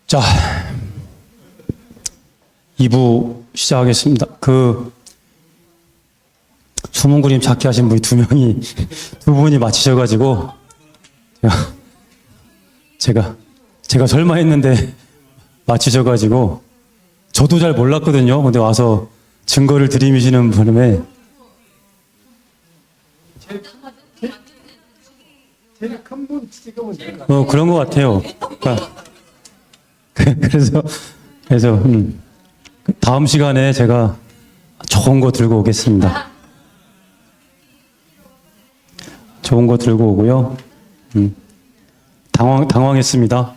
자, 2부 시작하겠습니다. 숨은 그림 찾기 하신 분이 두 분이 맞히셔가지고, 제가 설마 했는데 맞히셔가지고, 저도 잘 몰랐거든요. 근데 와서 증거를 들이미시는 바람에, 제일 큰 분 찍으면 될것 그런 것 같아요. 그래서, 다음 시간에 제가 좋은 거 들고 오겠습니다. 좋은 거 들고 오고요. 당황했습니다.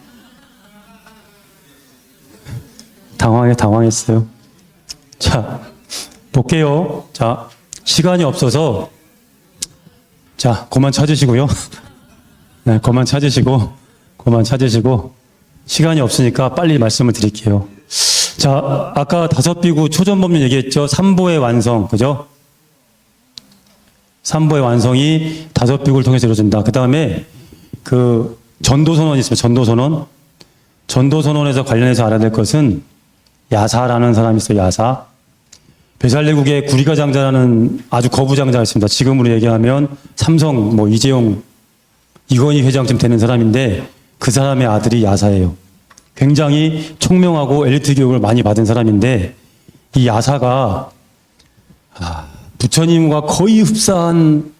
당황했어요. 자, 볼게요. 자, 시간이 없어서, 자, 그만 찾으시고요. 네, 그만 찾으시고, 시간이 없으니까 빨리 말씀을 드릴게요. 자, 아까 5비구 초전법륜 얘기했죠? 3보의 완성, 그죠? 3보의 완성이 5비구를 통해서 이루어진다. 그 다음에 전도선언이 있습니다. 전도선언에서 관련해서 알아야 될 것은 야사라는 사람이 있어요. 야사. 배살내국의 구리가장자라는 아주 거부장자가 있습니다. 지금으로 얘기하면 삼성, 이재용, 이건희 회장쯤 되는 사람인데 그 사람의 아들이 야사예요. 굉장히 총명하고 엘리트 교육을 많이 받은 사람인데 이 야사가 부처님과 거의 흡사한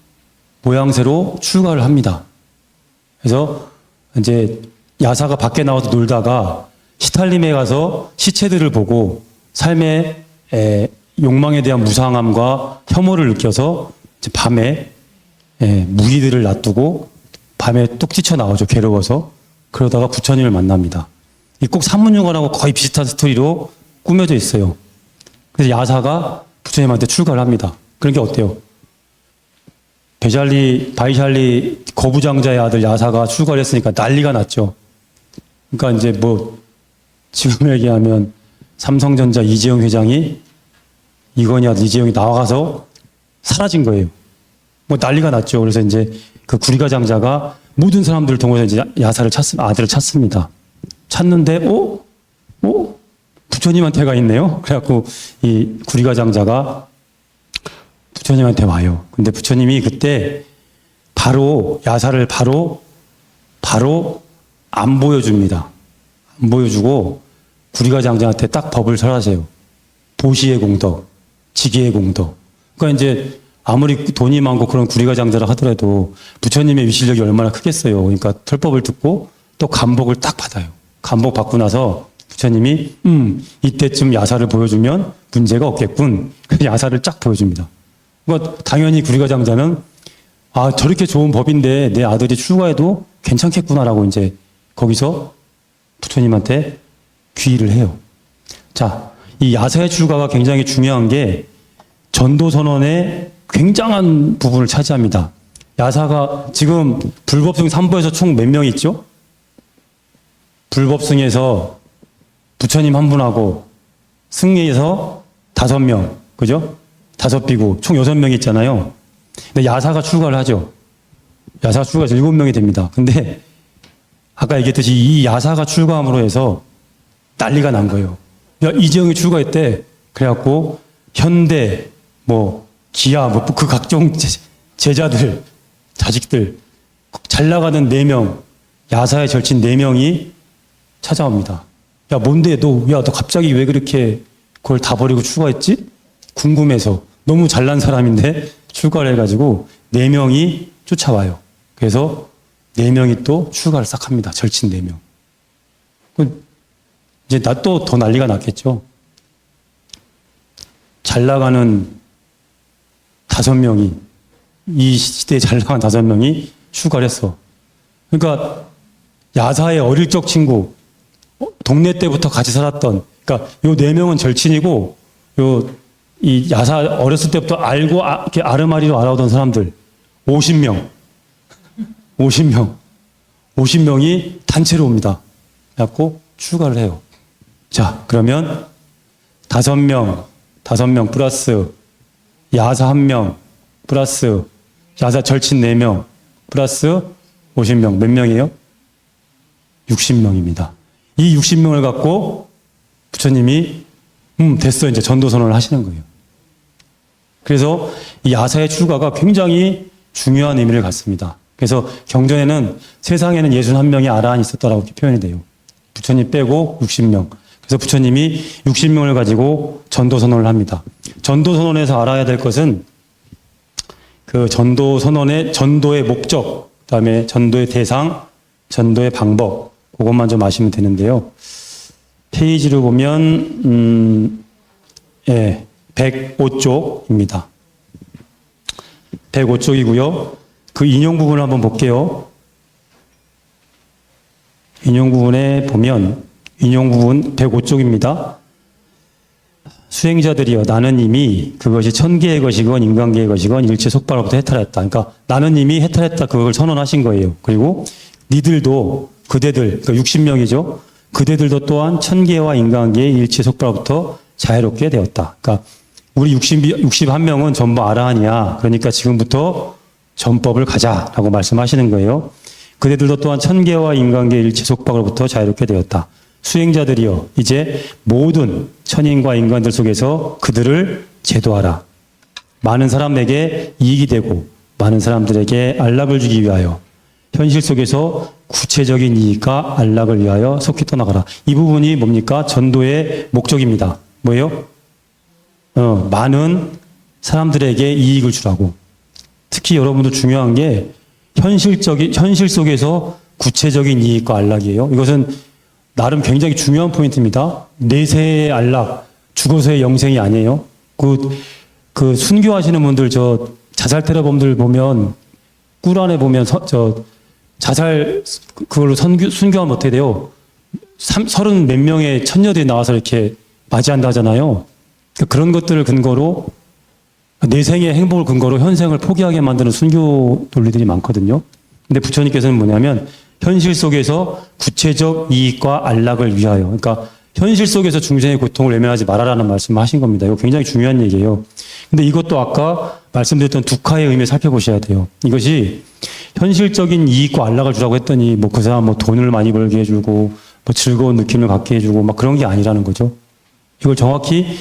모양새로 출가를 합니다. 그래서 이제 야사가 밖에 나와서 놀다가 시탈림에 가서 시체들을 보고 삶의 욕망에 대한 무상함과 혐오를 느껴서 밤에 무기들을 놔두고 밤에 뚝 뛰쳐나오죠. 괴로워서. 그러다가 부처님을 만납니다. 이 꼭 산문유관하고 거의 비슷한 스토리로 꾸며져 있어요. 그래서 야사가 부처님한테 출가를 합니다. 그런 게 어때요? 바이샬리 거부장자의 아들 야사가 출가를 했으니까 난리가 났죠. 그러니까 이제 지금 얘기하면 삼성전자 이재용 회장이 이건희 아들 이재용이 나와가서 사라진 거예요. 난리가 났죠. 그래서 이제 그 구리가장자가 모든 사람들을 통해서 이제 아들을 찾습니다. 찾는데, 부처님한테 가 있네요. 그래갖고 이 구리가장자가 부처님한테 와요. 근데 부처님이 그때 야사를 바로 안 보여줍니다. 안 보여주고 구리가장자한테 딱 법을 설하세요. 보시의 공덕, 지기의 공덕. 그러니까 이제 아무리 돈이 많고 그런 구리가장자라 하더라도 부처님의 위실력이 얼마나 크겠어요. 그러니까 털법을 듣고 또 감복을 딱 받아요. 감복 받고 나서 부처님이 이때쯤 야사를 보여주면 문제가 없겠군. 그래서 야사를 쫙 보여줍니다. 그러니까 당연히 구리가장자는 저렇게 좋은 법인데 내 아들이 출가해도 괜찮겠구나라고 이제 거기서 부처님한테 귀의를 해요. 자, 이 야사의 출가가 굉장히 중요한 게 전도선언의 굉장한 부분을 차지합니다. 야사가 지금 불법승 3부에서 총 몇 명 있죠? 불법승에서 부처님 한 분하고 승리에서 5명, 그죠? 5비구, 총 6명이 있잖아요. 근데 야사가 출가를 하죠. 야사가 출가해서 7명이 됩니다. 근데 아까 얘기했듯이 이 야사가 출가함으로 해서 난리가 난 거예요. 이재용이 출가했대. 그래갖고 현대, 기아, 그 각종 제자들, 자식들, 잘 나가는 4명, 야사의 절친 4명이 찾아옵니다. 뭔데, 너 갑자기 왜 그렇게 그걸 다 버리고 출가했지? 궁금해서. 너무 잘난 사람인데 출가를 해가지고 4명이 쫓아와요. 그래서 4명이 또 출가를 싹 합니다. 절친 4명. 이제 또 더 난리가 났겠죠. 잘 나가는 5명이, 이 시대에 잘 나간 5명이 출가를 했어. 그러니까 야사의 어릴 적 친구, 동네 때부터 같이 살았던, 그러니까 요 4명은 절친이고, 이 야사 어렸을 때부터 알고, 이렇게 아르마리로 알아오던 사람들, 50명이 단체로 옵니다. 그래갖고 출가를 해요. 자, 그러면 5명 플러스 야사 1명 플러스 야사 절친 4명 플러스 50명 몇 명이에요? 60명입니다. 이 60명을 갖고 부처님이 됐어 이제 전도선언을 하시는 거예요. 그래서 이 아사의 출가가 굉장히 중요한 의미를 갖습니다. 그래서 경전에는 세상에는 61명의 아라한이 있었다라고 이렇게 표현이 돼요. 부처님 빼고 60명. 그래서 부처님이 60명을 가지고 전도선언을 합니다. 전도선언에서 알아야 될 것은 그 전도선언의 전도의 목적, 그다음에 전도의 대상, 전도의 방법, 그것만 좀 아시면 되는데요. 페이지를 보면 105쪽입니다. 105쪽이고요. 그 인용 부분을 한번 볼게요. 인용 부분에 보면 인용 부분 105쪽입니다. 수행자들이여 나는 이미 그것이 천계의 것이건 인간계의 것이건 일체 속발로부터 해탈했다. 그러니까 나는 이미 해탈했다 그걸 선언하신 거예요. 그리고 니들도 그대들 그러니까 60명이죠. 그대들도 또한 천계와 인간계의 일체 속발로부터 자유롭게 되었다. 그러니까 우리 61명은 전부 아라한이야. 그러니까 지금부터 전법을 가자라고 말씀하시는 거예요. 그대들도 또한 천계와 인간계의 일체 속박으로부터 자유롭게 되었다. 수행자들이여 이제 모든 천인과 인간들 속에서 그들을 제도하라. 많은 사람에게 이익이 되고 많은 사람들에게 안락을 주기 위하여 현실 속에서 구체적인 이익과 안락을 위하여 속히 떠나가라. 이 부분이 뭡니까? 전도의 목적입니다. 뭐예요? 많은 사람들에게 이익을 주라고. 특히 여러분들 중요한 게 현실 속에서 구체적인 이익과 안락이에요. 이것은 나름 굉장히 중요한 포인트입니다. 내세의 안락, 죽어서의 영생이 아니에요. 그 순교하시는 분들, 저 자살 테러범들 보면 꿀 안에 보면 자살 그걸로 순교하면 어떻게 돼요? 30 몇 명의 천녀들이 나와서 이렇게 맞이한다 하잖아요. 그런 것들을 근거로 내 생의 행복을 근거로 현생을 포기하게 만드는 순교 논리들이 많거든요. 근데 부처님께서는 뭐냐면 현실 속에서 구체적 이익과 안락을 위하여, 그러니까 현실 속에서 중생의 고통을 외면하지 말아라는 말씀을 하신 겁니다. 이거 굉장히 중요한 얘기예요. 근데 이것도 아까 말씀드렸던 두카의 의미를 살펴보셔야 돼요. 이것이 현실적인 이익과 안락을 주라고 했더니 뭐 그 사람 뭐 돈을 많이 벌게 해주고 뭐 즐거운 느낌을 갖게 해주고 막 그런 게 아니라는 거죠. 이걸 정확히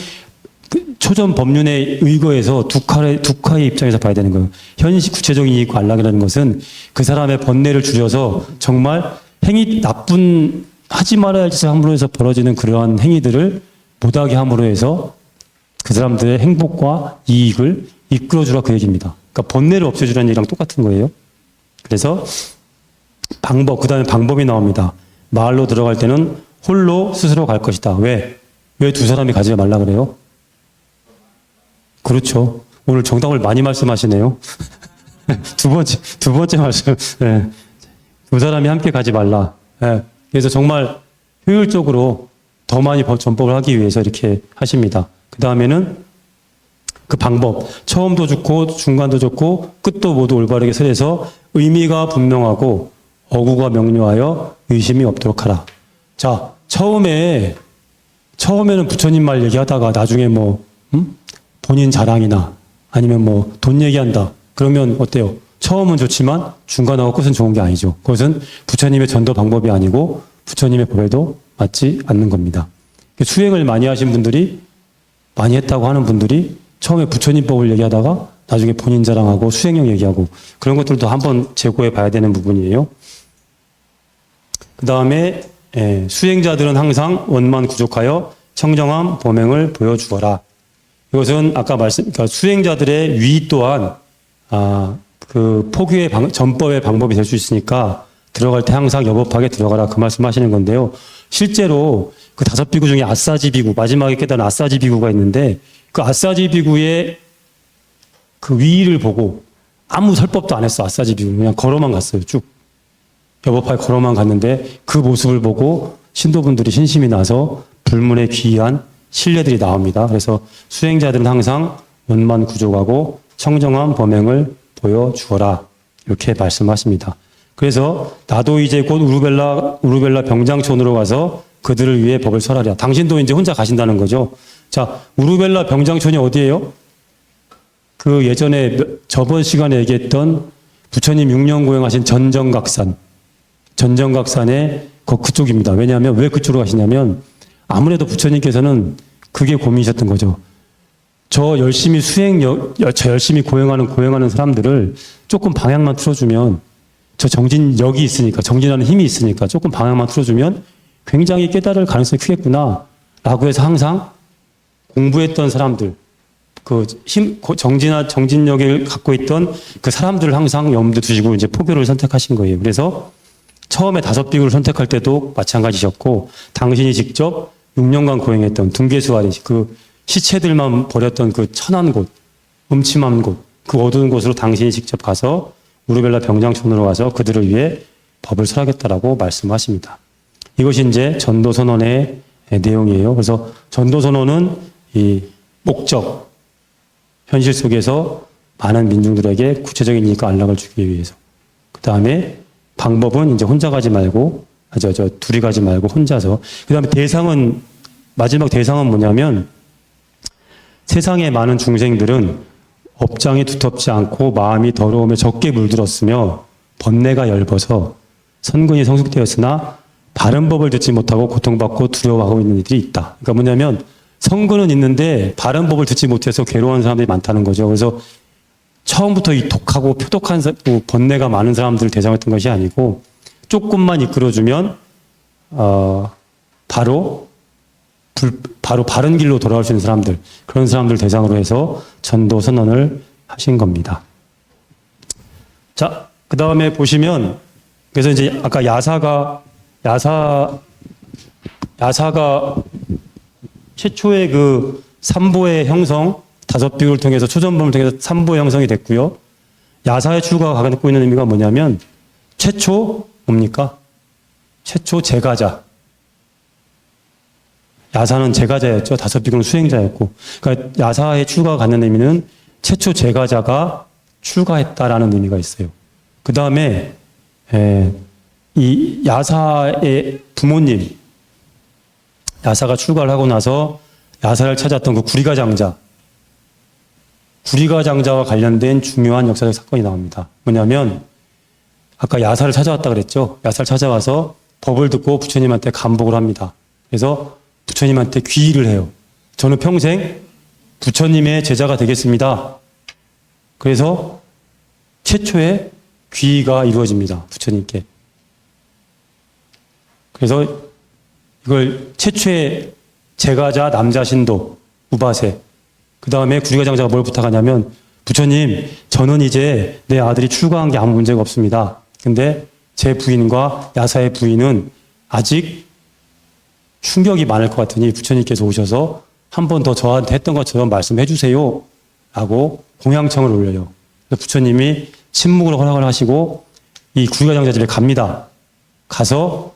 초전 법륜에 의거해서 두카의 입장에서 봐야 되는 거예요. 현실 구체적인 이익과 안락이라는 것은 그 사람의 번뇌를 줄여서 정말 나쁜 하지 말아야 할 짓을 함으로 해서 벌어지는 그러한 행위들을 못하게 함으로 해서 그 사람들의 행복과 이익을 이끌어주라 그 얘기입니다. 그러니까 번뇌를 없애주라는 얘기랑 똑같은 거예요. 그래서 그 다음에 방법이 나옵니다. 마을로 들어갈 때는 홀로 스스로 갈 것이다. 왜 두 사람이 가지 말라 그래요? 그렇죠. 오늘 정답을 많이 말씀하시네요. 두 번째 말씀. 네. 두 사람이 함께 가지 말라. 네. 그래서 정말 효율적으로 더 많이 전법을 하기 위해서 이렇게 하십니다. 그 다음에는 그 방법. 처음도 좋고 중간도 좋고 끝도 모두 올바르게 설해서 의미가 분명하고 어구가 명료하여 의심이 없도록 하라. 자, 처음에는 부처님 말 얘기하다가 나중에 본인 자랑이나 아니면 돈 얘기한다. 그러면 어때요? 처음은 좋지만 중간하고 끝은 좋은 게 아니죠. 그것은 부처님의 전도 방법이 아니고 부처님의 법에도 맞지 않는 겁니다. 수행을 많이 하신 분들이 많이 했다고 하는 분들이 처음에 부처님 법을 얘기하다가 나중에 본인 자랑하고 수행력 얘기하고 그런 것들도 한번 재고해 봐야 되는 부분이에요. 그 다음에 수행자들은 항상 원만 구족하여 청정함 범행을 보여주어라. 이것은 아까 그러니까 수행자들의 위 또한 그 포교의 전법의 방법이 될 수 있으니까 들어갈 때 항상 여법하게 들어가라 그 말씀하시는 건데요. 실제로 그 5비구 중에 아싸지 비구 마지막에 깨달은 아싸지 비구가 있는데 그 아싸지 비구의 그 위를 보고 아무 설법도 안 했어. 아싸지 비구 그냥 걸어만 갔어요. 쭉 여법하게 걸어만 갔는데 그 모습을 보고 신도분들이 신심이 나서 불문에 귀의한 신뢰들이 나옵니다. 그래서 수행자들은 항상 원만 구족하고 청정한 범행을 보여주어라 이렇게 말씀하십니다. 그래서 나도 이제 곧 우루벨라 병장촌으로 가서 그들을 위해 법을 설하랴. 당신도 이제 혼자 가신다는 거죠. 자, 우루벨라 병장촌이 어디예요? 그 예전에 저번 시간에 얘기했던 부처님 6년 고행하신 전정각산에 그쪽입니다. 왜냐하면 왜 그쪽으로 가시냐면 아무래도 부처님께서는 그게 고민이셨던 거죠. 저 열심히 저 열심히 고행하는 사람들을 조금 방향만 틀어주면 저 정진력이 있으니까, 정진하는 힘이 있으니까 조금 방향만 틀어주면 굉장히 깨달을 가능성이 크겠구나 라고 해서 항상 공부했던 사람들, 정진력을 갖고 있던 그 사람들을 항상 염두에 두시고 이제 포교를 선택하신 거예요. 그래서 처음에 5비구를 선택할 때도 마찬가지셨고, 당신이 직접 6년간 고행했던 둥계수아리, 그 시체들만 버렸던 그 천한 곳, 음침한 곳, 그 어두운 곳으로 당신이 직접 가서 우르벨라 병장촌으로 가서 그들을 위해 법을 설하겠다라고 말씀하십니다. 이것이 이제 전도선언의 내용이에요. 그래서 전도선언은 이 목적, 현실 속에서 많은 민중들에게 구체적인 이익과 안락을 주기 위해서. 그 다음에 방법은 이제 혼자 가지 말고, 둘이 가지 말고 혼자서. 그 다음에 마지막 대상은 뭐냐면, 세상의 많은 중생들은 업장이 두텁지 않고 마음이 더러우며 적게 물들었으며 번뇌가 엷어서 선근이 성숙되었으나 바른 법을 듣지 못하고 고통받고 두려워하고 있는 이들이 있다. 그러니까 뭐냐면 선근은 있는데 바른 법을 듣지 못해서 괴로워하는 사람들이 많다는 거죠. 그래서 처음부터 이 독하고 표독한 번뇌가 많은 사람들을 대상했던 것이 아니고 조금만 이끌어주면 바로 바른 길로 돌아올 수 있는 사람들, 그런 사람들 대상으로 해서 전도 선언을 하신 겁니다. 자, 그 다음에 보시면, 그래서 이제 아까 야사가 최초의 그 삼보의 형성, 5비구를 통해서 초전범을 통해서 삼보의 형성이 됐고요. 야사의 추구가 갖고 있는 의미가 뭐냐면, 최초 뭡니까? 최초 제가자. 야사는 제가자였죠. 5비구는 수행자였고. 그러니까 야사의 출가가 갖는 의미는 최초 제가자가 출가했다라는 의미가 있어요. 그 다음에 이 야사의 부모님, 야사가 출가를 하고 나서 야사를 찾았던 그 구리가장자와 관련된 중요한 역사적 사건이 나옵니다. 뭐냐면 아까 야사를 찾아왔다 그랬죠. 야사를 찾아와서 법을 듣고 부처님한테 감복을 합니다. 그래서 부처님한테 귀의를 해요. 저는 평생 부처님의 제자가 되겠습니다. 그래서 최초의 귀의가 이루어집니다. 부처님께. 그래서 이걸 최초의 제가자 남자 신도 우바세. 그 다음에 구리가장자가 뭘 부탁하냐면, 부처님, 저는 이제 내 아들이 출가한 게 아무 문제가 없습니다. 근데 제 부인과 야사의 부인은 아직 충격이 많을 것 같으니 부처님께서 오셔서 한 번 더 저한테 했던 것처럼 말씀해 주세요 라고 공양청을 올려요. 그래서 부처님이 침묵을 허락을 하시고 이 구리가장자 집에 갑니다. 가서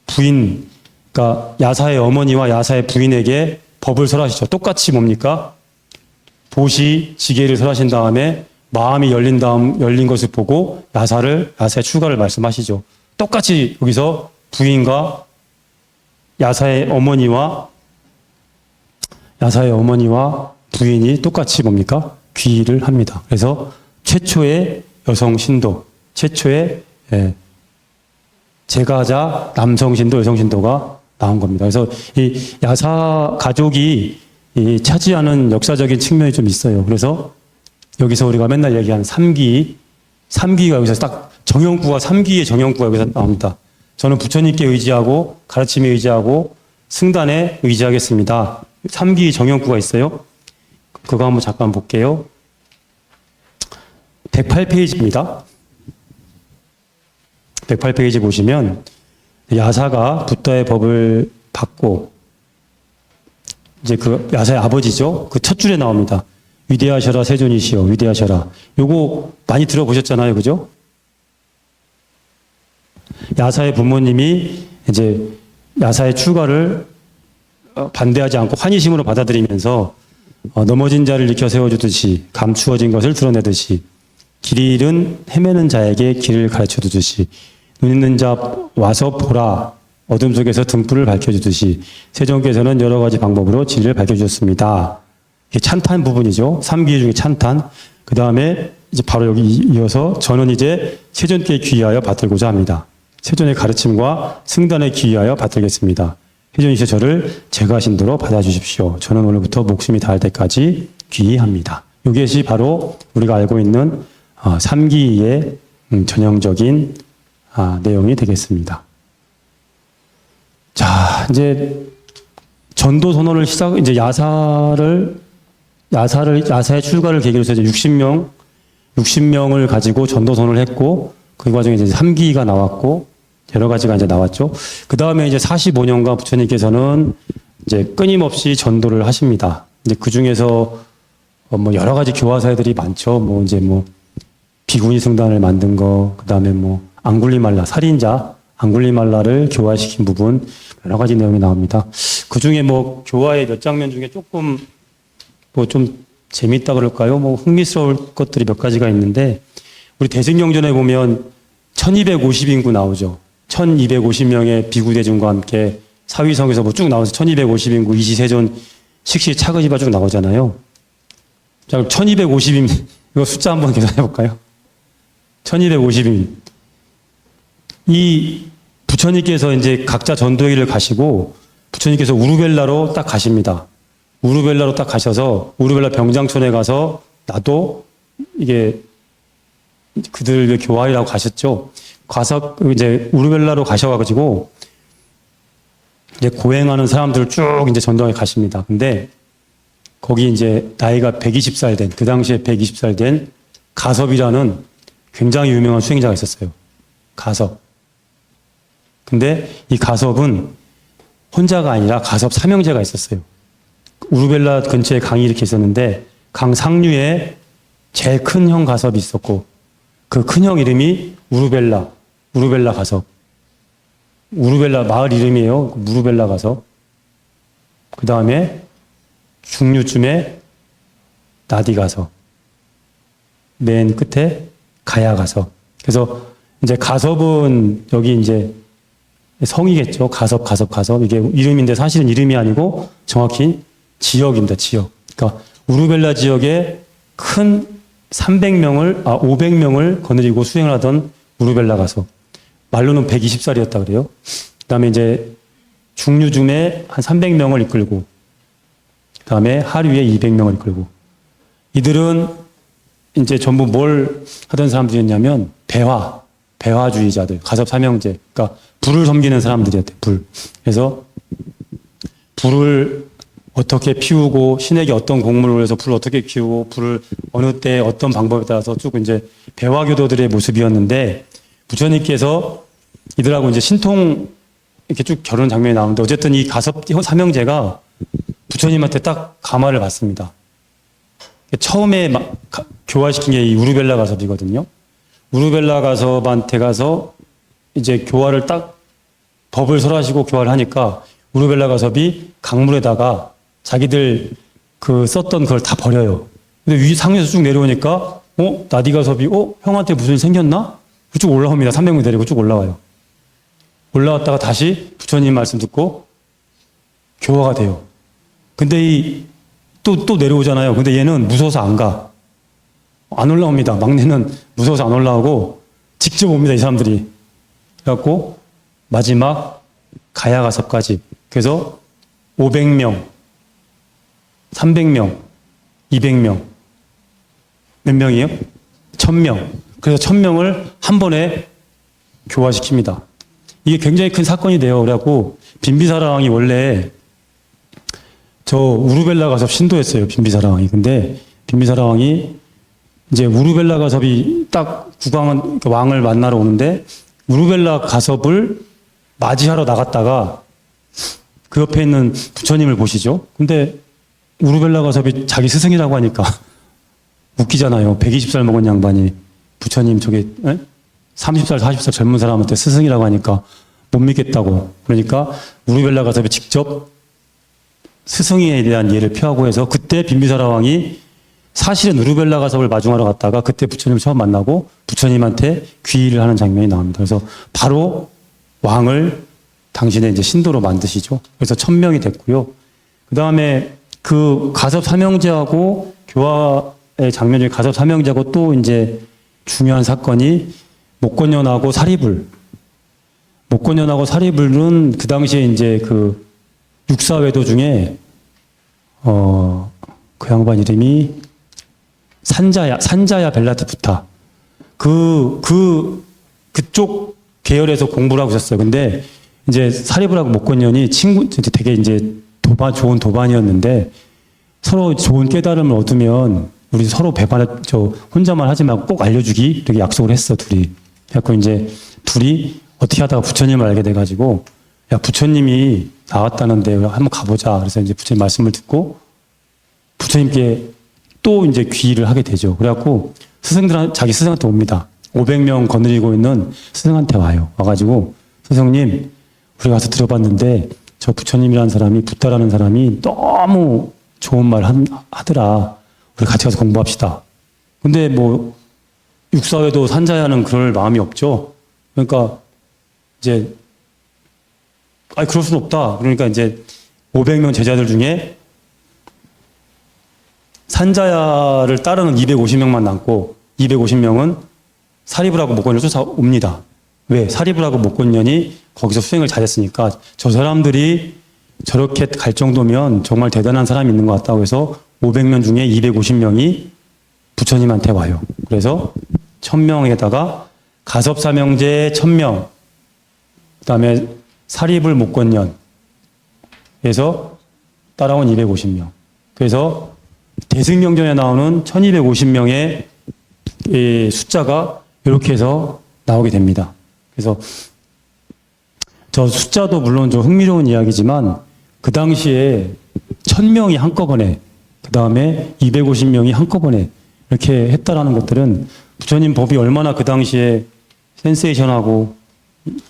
부인, 그러니까 야사의 어머니와 야사의 부인에게 법을 설하시죠. 똑같이 뭡니까? 보시, 지게를 설하신 다음에 마음이 열린 것을 보고 야사의 출가를 말씀하시죠. 똑같이 여기서 부인과 야사의 어머니와 부인이 똑같이 뭡니까? 귀의를 합니다. 그래서 최초의 여성 신도, 최초의 제가자 남성 신도, 여성 신도가 나온 겁니다. 그래서 이 야사 가족이 차지하는 역사적인 측면이 좀 있어요. 그래서 여기서 우리가 맨날 얘기하는 삼기가 여기서 딱 삼기의 정형구가 여기서 나옵니다. 저는 부처님께 의지하고 가르침에 의지하고 승단에 의지하겠습니다. 3기 정형구가 있어요. 그거 한번 잠깐 볼게요. 108페이지입니다. 108페이지 보시면 야사가 붓다의 법을 받고 이제 그 야사의 아버지죠. 그 첫 줄에 나옵니다. 위대하셔라 세존이시여 위대하셔라. 요거 많이 들어보셨잖아요. 그죠? 야사의 부모님이 이제 야사의 출가를 반대하지 않고 환희심으로 받아들이면서 넘어진 자를 일으켜 세워주듯이 감추어진 것을 드러내듯이 길 잃은 헤매는 자에게 길을 가르쳐주듯이 눈 있는 자 와서 보라 어둠 속에서 등불을 밝혀주듯이 세종께서는 여러 가지 방법으로 진리를 밝혀주셨습니다. 이게 찬탄 부분이죠. 3기 중에 찬탄. 그 다음에 이제 바로 여기 이어서 저는 이제 세존께 귀의하여 받들고자 합니다. 세존의 가르침과 승단에 기여하여 받들겠습니다. 세존이시여 저를 제가 신도로 받아주십시오. 저는 오늘부터 목숨이 닿을 때까지 귀의합니다. 이것이 바로 우리가 알고 있는 3기의 전형적인 내용이 되겠습니다. 자, 이제 전도 선언을 이제 야사의 출가를 계기로 해서 이제 60명을 가지고 전도 선언을 했고, 그 과정에 이제 3기가 나왔고, 여러 가지가 이제 나왔죠. 그 다음에 이제 45년간 부처님께서는 이제 끊임없이 전도를 하십니다. 이제 그 중에서 뭐 여러 가지 교화사들이 많죠. 뭐 이제 뭐 비구니 승단을 만든 거, 그 다음에 뭐 앙굴리말라, 살인자 앙굴리말라를 교화시킨 부분, 여러 가지 내용이 나옵니다. 그 중에 뭐 교화의 몇 장면 중에 조금 뭐 좀 재밌다 그럴까요? 뭐 흥미스러울 것들이 몇 가지가 있는데, 우리 대승경전에 보면 1250인구 나오죠. 1250명의 비구대중과 함께 사위성에서 뭐 쭉 나와서 1250인구 이시세존 식시 차거지바 쭉 나오잖아요. 자, 그럼 1250인, 이거 숫자 한번 계산해 볼까요? 1250인. 이 부처님께서 이제 각자 전도회를 가시고, 부처님께서 우르벨라로 딱 가십니다. 우르벨라로 딱 가셔서, 우르벨라 병장촌에 가서, 나도 이게 그들 교화이라고 가셨죠. 가서 이제 우르벨라로 가셔가지고, 이제 고행하는 사람들을 쭉 이제 전도회 가십니다. 근데, 거기 이제 나이가 120살 된, 그 당시에 120살 된 가섭이라는 굉장히 유명한 수행자가 있었어요. 가섭. 근데 이 가섭은 혼자가 아니라 가섭 삼형제가 있었어요. 우르벨라 근처에 강이 이렇게 있었는데, 강 상류에 제일 큰 형 가섭이 있었고, 그 큰 형 이름이 우르벨라 가섭. 우르벨라 마을 이름이에요. 우르벨라 가섭. 그 다음에 중류쯤에 나디 가섭. 맨 끝에 가야 가섭. 그래서 이제 가섭은 여기 이제 성이겠죠. 가섭. 이게 이름인데 사실은 이름이 아니고 정확히 지역입니다. 지역. 그러니까 우르벨라 지역에 큰 500명을 거느리고 수행을 하던 우르벨라 가섭. 말로는 120살이었다 그래요. 그 다음에 이제 중류중에 한 300명을 이끌고, 그 다음에 하류에 200명을 이끌고, 이들은 이제 전부 뭘 하던 사람들이었냐면, 배화주의자들, 가섭 삼형제. 그러니까 불을 섬기는 사람들이었대요, 불. 그래서 불을 어떻게 피우고, 신에게 어떤 공물을 해서 불을 어떻게 키우고, 불을 어느 때 어떤 방법에 따라서 쭉 이제 배화교도들의 모습이었는데, 부처님께서 이들하고 이제 신통 이렇게 쭉 결혼 장면이 나오는데, 어쨌든 이 가섭 삼형제가 부처님한테 딱 감화를 받습니다. 처음에 교화시킨 게 이 우르벨라 가섭이거든요. 우르벨라 가섭한테 가서 이제 교화를 딱 법을 설하시고 교화를 하니까, 우르벨라 가섭이 강물에다가 자기들 그 썼던 그걸 다 버려요. 근데 상에서 쭉 내려오니까, 나디 가섭이, 형한테 무슨 일 생겼나? 쭉 올라옵니다. 300명 데리고 쭉 올라와요. 올라왔다가 다시 부처님 말씀 듣고 교화가 돼요. 근데 또 내려오잖아요. 근데 얘는 무서워서 안 가. 안 올라옵니다. 막내는 무서워서 안 올라오고 직접 옵니다. 이 사람들이. 그래갖고 마지막 가야 가섭까지. 그래서 500명, 300명, 200명. 몇 명이에요? 1000명. 그래서 1000명을 한 번에 교화시킵니다. 이게 굉장히 큰 사건이 돼요. 그래갖고 빈비사라 왕이 원래 저 우르벨라 가섭 신도였어요. 빈비사라 왕이. 근데 빈비사라 왕이 이제 우르벨라 가섭이 딱 국왕은 왕을 만나러 오는데, 우르벨라 가섭을 맞이하러 나갔다가 그 옆에 있는 부처님을 보시죠. 근데 우르벨라 가섭이 자기 스승이라고 하니까 웃기잖아요. 120살 먹은 양반이 부처님 저게 30살, 40살 젊은 사람한테 스승이라고 하니까 못 믿겠다고. 그러니까 우르벨라 가섭이 직접 스승에 대한 예를 표하고 해서, 그때 빈비사라 왕이 사실은 우르벨라 가섭을 마중하러 갔다가 그때 부처님을 처음 만나고 부처님한테 귀의를 하는 장면이 나옵니다. 그래서 바로 왕을 당신의 이제 신도로 만드시죠. 그래서 1000명이 됐고요. 그 다음에 그 가섭 삼형제하고 교화의 장면 중에 가섭 삼형제하고 또 이제 중요한 사건이 목건연하고 사리불. 목건년하고 사리불은 그 당시에 이제 그 육사외도 중에 그 양반 이름이 산자야 벨라트부타 그쪽 계열에서 공부를 하고 있었어요. 근데 이제 사리불하고 목건년이 되게 이제 좋은 도반이었는데 서로 좋은 깨달음을 얻으면 우리 서로 혼자만 하지 말고 꼭 알려주기 이렇게 약속을 했어, 둘이. 그래갖고 이제 둘이 어떻게 하다가 부처님을 알게 돼가지고 야, 부처님이 나왔다는데 한번 가보자. 그래서 이제 부처님 말씀을 듣고 부처님께 또 이제 귀의를 하게 되죠. 그래갖고 자기 스승한테 옵니다. 500명 거느리고 있는 스승한테 와요. 와가지고 스승님, 우리 가서 들어봤는데 저 부처님이라는 사람이, 붓다라는 사람이 너무 좋은 말 하더라. 우리 같이 가서 공부합시다. 근데 뭐 육사회도 산자야는 그럴 마음이 없죠. 그러니까 이제 그럴 수는 없다. 그러니까 이제 500명 제자들 중에 산자야를 따르는 250명만 남고 250명은 사리불하고 목건년을 쫓아옵니다. 왜? 사리불하고 목건년이 거기서 수행을 잘했으니까 저 사람들이 저렇게 갈 정도면 정말 대단한 사람이 있는 것 같다고 해서 500명 중에 250명이 부처님한테 와요. 그래서 1000명에다가 가섭사명제 1000명, 그 다음에 사리불 목건년에서 따라온 250명. 그래서 대승경전에 나오는 1250명의 숫자가 이렇게 해서 나오게 됩니다. 그래서 저 숫자도 물론 좀 흥미로운 이야기지만 그 당시에 1000명이 한꺼번에, 그 다음에 250명이 한꺼번에 이렇게 했다라는 것들은 부처님 법이 얼마나 그 당시에 센세이션하고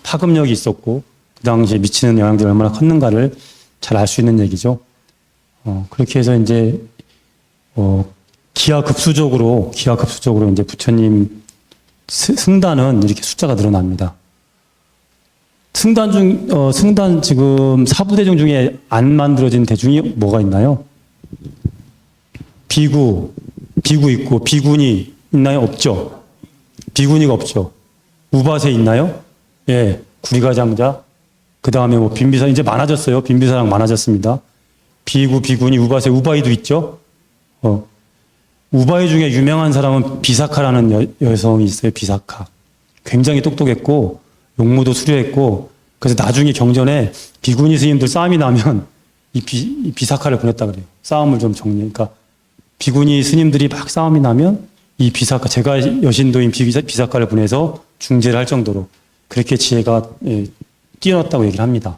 파급력이 있었고 그 당시에 미치는 영향들이 얼마나 컸는가를 잘 알 수 있는 얘기죠. 그렇게 해서 이제 기하급수적으로 이제 부처님 승단은 이렇게 숫자가 늘어납니다. 승단 지금 사부대중 중에 안 만들어진 대중이 뭐가 있나요? 비구 있고, 비구니 있나요? 없죠. 비구니가 없죠. 우바세 있나요? 예, 구리가장자. 그 다음에 뭐 빈비사, 이제 많아졌어요. 빈비사랑 많아졌습니다. 비구니, 우바세, 우바이도 있죠. 우바이 중에 유명한 사람은 비사카라는 여성이 있어요. 비사카. 굉장히 똑똑했고 용무도 수려했고, 그래서 나중에 경전에 비구니 스님들 싸움이 나면 이 비사카를 보냈다 그래요. 싸움을 좀 그러니까 비구니 스님들이 막 싸움이 나면 이 비사카, 제가 여신도인 비사카를 보내서 중재를 할 정도로 그렇게 지혜가 뛰어났다고 얘기를 합니다.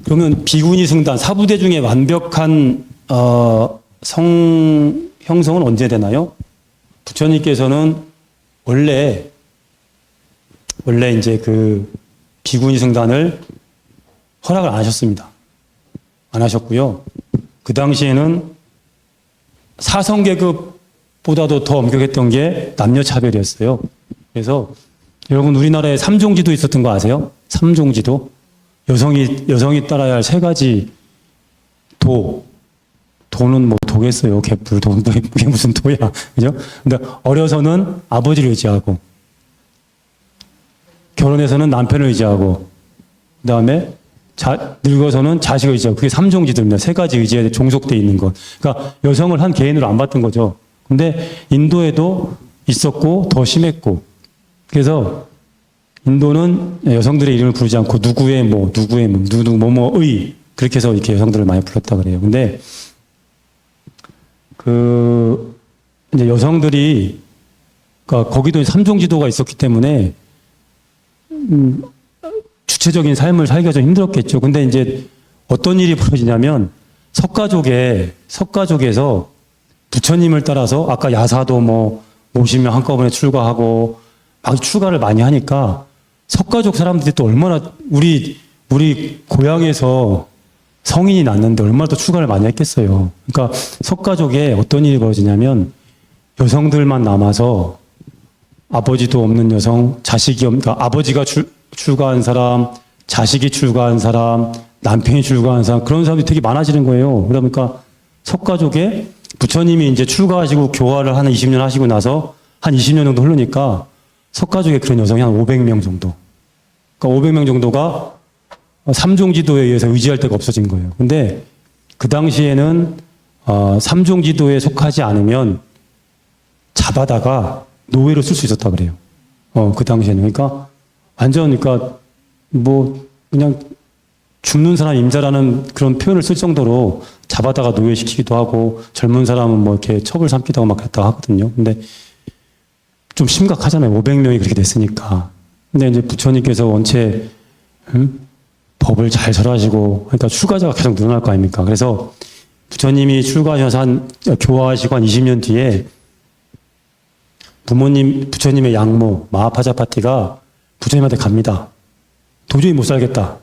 그러면 비구니 승단, 사부대 중에 완벽한 성 형성은 언제 되나요? 부처님께서는 원래 이제 그 비구니 승단을 허락을 안 하셨습니다. 안 하셨고요. 그 당시에는 사성계급보다도 더 엄격했던 게 남녀차별이었어요. 그래서 여러분 우리나라에 삼종지도 있었던 거 아세요? 삼종지도. 여성이 따라야 할 3가지 도는 뭐 도겠어요. 개뿔, 그게 무슨 도야. 그죠? 근데 어려서는 아버지를 의지하고, 결혼해서는 남편을 의지하고, 그 다음에 늙어서는 자식을 의지하고, 그게 3종지도입니다. 3가지 의지에 종속되어 있는 것. 그러니까 여성을 한 개인으로 안 봤던 거죠. 근데 인도에도 있었고, 더 심했고. 그래서 인도는 여성들의 이름을 부르지 않고 뭐뭐의 그렇게 해서 이렇게 여성들을 많이 불렀다 그래요. 근데 이제 여성들이, 그러니까 거기도 3종지도가 있었기 때문에 주체적인 삶을 살기가 좀 힘들었겠죠. 근데 이제 어떤 일이 벌어지냐면 석가족에서 부처님을 따라서 아까 야사도 뭐 50명 한꺼번에 출가하고 막 출가를 많이 하니까 석가족 사람들이 또 얼마나 우리 고향에서 성인이 났는데 얼마나 더 출가를 많이 했겠어요. 그러니까 석가족에 어떤 일이 벌어지냐면 여성들만 남아서 아버지도 없는 여성, 그러니까 아버지가 출가한 사람, 자식이 출가한 사람, 남편이 출가한 사람, 그런 사람들이 되게 많아지는 거예요. 그러니까 석가족에 부처님이 이제 출가하시고 교화를 한 20년 하시고 나서 한 20년 정도 흐르니까 석가족에 그런 여성이 한 500명 정도 그러니까 500명 정도가 삼종지도에 의해서 의지할 데가 없어진 거예요. 근데 그 당시에는 삼종지도에 속하지 않으면 잡아다가 노예로 쓸 수 있었다 그래요. 그 당시에는. 그러니까 완전 그러니까 뭐 그냥 죽는 사람 임자라는 그런 표현을 쓸 정도로 잡아다가 노예시키기도 하고 젊은 사람은 뭐 이렇게 척을 삼기도 하고 막 그랬다 하거든요. 근데 좀 심각하잖아요. 500명이 그렇게 됐으니까. 근데 이제 부처님께서 원체 법을 잘 설하시고 그러니까 출가자가 계속 늘어날 거 아닙니까? 그래서 부처님이 출가하셔서 교화하시고 한 20년 뒤에 부처님의 양모 마하파자파티가 부처님한테 갑니다. 도저히 못 살겠다.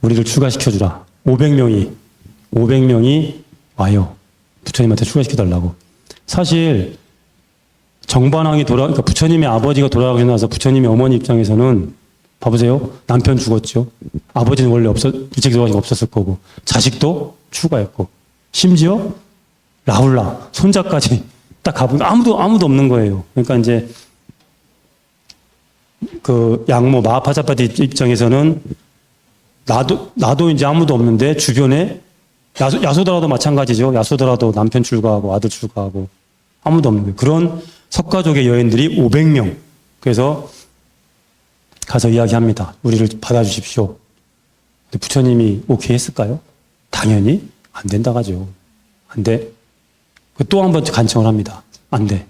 우리를 출가시켜주라. 500명이 와요. 부처님한테 출가시켜달라고. 사실 그러니까 부처님의 아버지가 돌아가시고 나서 부처님의 어머니 입장에서는 봐보세요. 남편 죽었죠. 아버지는 원래 일찍 돌아가시고 없었을 거고 자식도 출가했고 심지어 라훌라 손자까지 딱 가보니까 아무도 없는 거예요. 그러니까 이제 그 양모 마하파자파티 입장에서는 나도 이제 아무도 없는데 주변에 야소다라도 마찬가지죠. 야소다라도 남편 출가하고 아들 출가하고 아무도 없는 거예요. 그런 석가족의 여인들이 500명. 그래서 가서 이야기합니다. 우리를 받아주십시오. 근데 부처님이 오케이 했을까요? 당연히 안 된다 하죠. 안 돼. 또 한 번 간청을 합니다. 안 돼.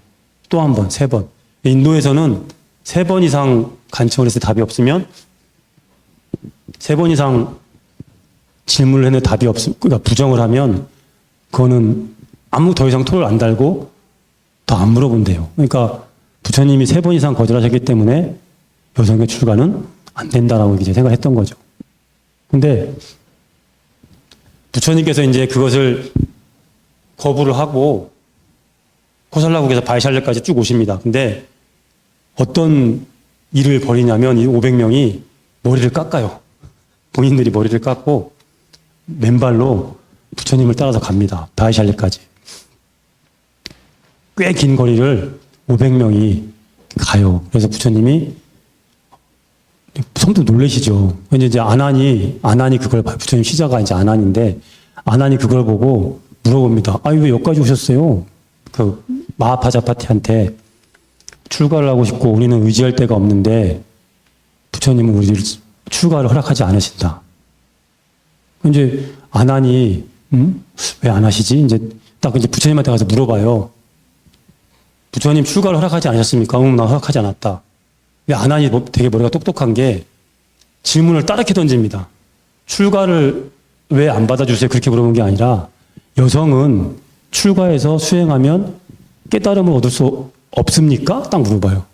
또 한 번, 3번. 인도에서는 3번 이상 간청을 해서 답이 없으면 3번 이상 질문을 했는데 답이 그러니까 부정을 하면 그거는 아무 더 이상 토를 안 달고 더 안 물어본대요. 그러니까 부처님이 3번 이상 거절하셨기 때문에 여성의 출가는 안 된다라고 이제 생각했던 거죠. 근데 부처님께서 이제 그것을 거부를 하고 코살라국에서 바이샬레까지 쭉 오십니다. 근데 어떤 일을 벌이냐면 이 500명이 머리를 깎아요. 본인들이 머리를 깎고 맨발로 부처님을 따라서 갑니다. 바이샬레까지. 꽤 긴 거리를 500명이 가요. 그래서 부처님이 성도 놀라시죠. 이제 아난이 그걸 부처님 시자가 이제 아난인데 아난이 그걸 보고 물어봅니다. 왜 여기까지 오셨어요? 그 마하파자파티한테 출가를 하고 싶고 우리는 의지할 데가 없는데 부처님은 우리를 출가를 허락하지 않으신다. 이제 아난이 왜 안 하시지? 이제 딱 이제 부처님한테 가서 물어봐요. 부처님 출가를 허락하지 않으셨습니까? 나 허락하지 않았다. 아난이 되게 머리가 똑똑한 게 질문을 따르게 던집니다. 출가를 왜 안 받아주세요? 그렇게 물어본 게 아니라 여성은 출가해서 수행하면 깨달음을 얻을 수 없습니까? 딱 물어봐요.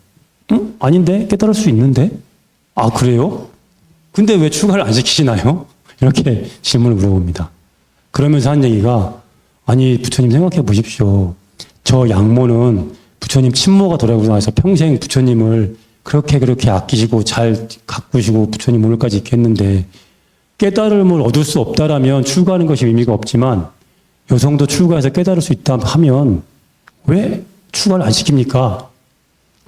아닌데? 깨달을 수 있는데? 아, 그래요? 근데 왜 출가를 안 시키시나요? 이렇게 질문을 물어봅니다. 그러면서 한 얘기가 아니 부처님 생각해 보십시오. 저 양모는 부처님 친모가 돌아오고 나서 평생 부처님을 그렇게 아끼시고 잘 가꾸시고 부처님 오늘까지 있겠는데 깨달음을 얻을 수 없다라면 출가하는 것이 의미가 없지만 여성도 출가해서 깨달을 수 있다 하면 왜 출가를 안 시킵니까?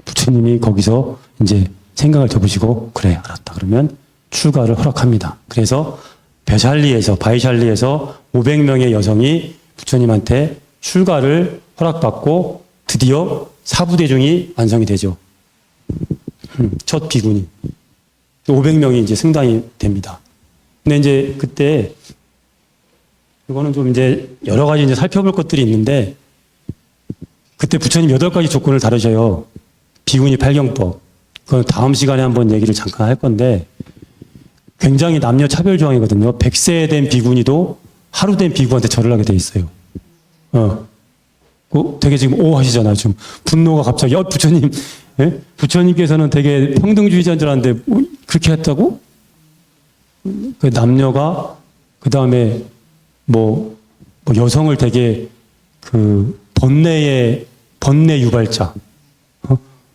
부처님이 거기서 이제 생각을 접으시고 그래 알았다 그러면 출가를 허락합니다. 그래서 바이샬리에서 500명의 여성이 부처님한테 출가를 허락받고 드디어 사부대중이 완성이 되죠. 첫 비군이 500명이 이제 승단이 됩니다. 근데 이제 그때 이거는 좀 이제 여러 가지 이제 살펴볼 것들이 있는데 그때 부처님 8가지 조건을 다루셔요. 비군이 팔경법. 그건 다음 시간에 한번 얘기를 잠깐 할 건데 굉장히 남녀 차별 조항이거든요. 100세 된 비군이도 하루 된 비구한테 절을 하게 돼 있어요. 되게 지금 오 하시잖아요. 지금 분노가 갑자기 부처님, 예? 부처님께서는 되게 평등주의자인 줄 알았는데 그렇게 했다고? 그 남녀가 그 다음에 뭐 여성을 되게 그 번뇌 유발자,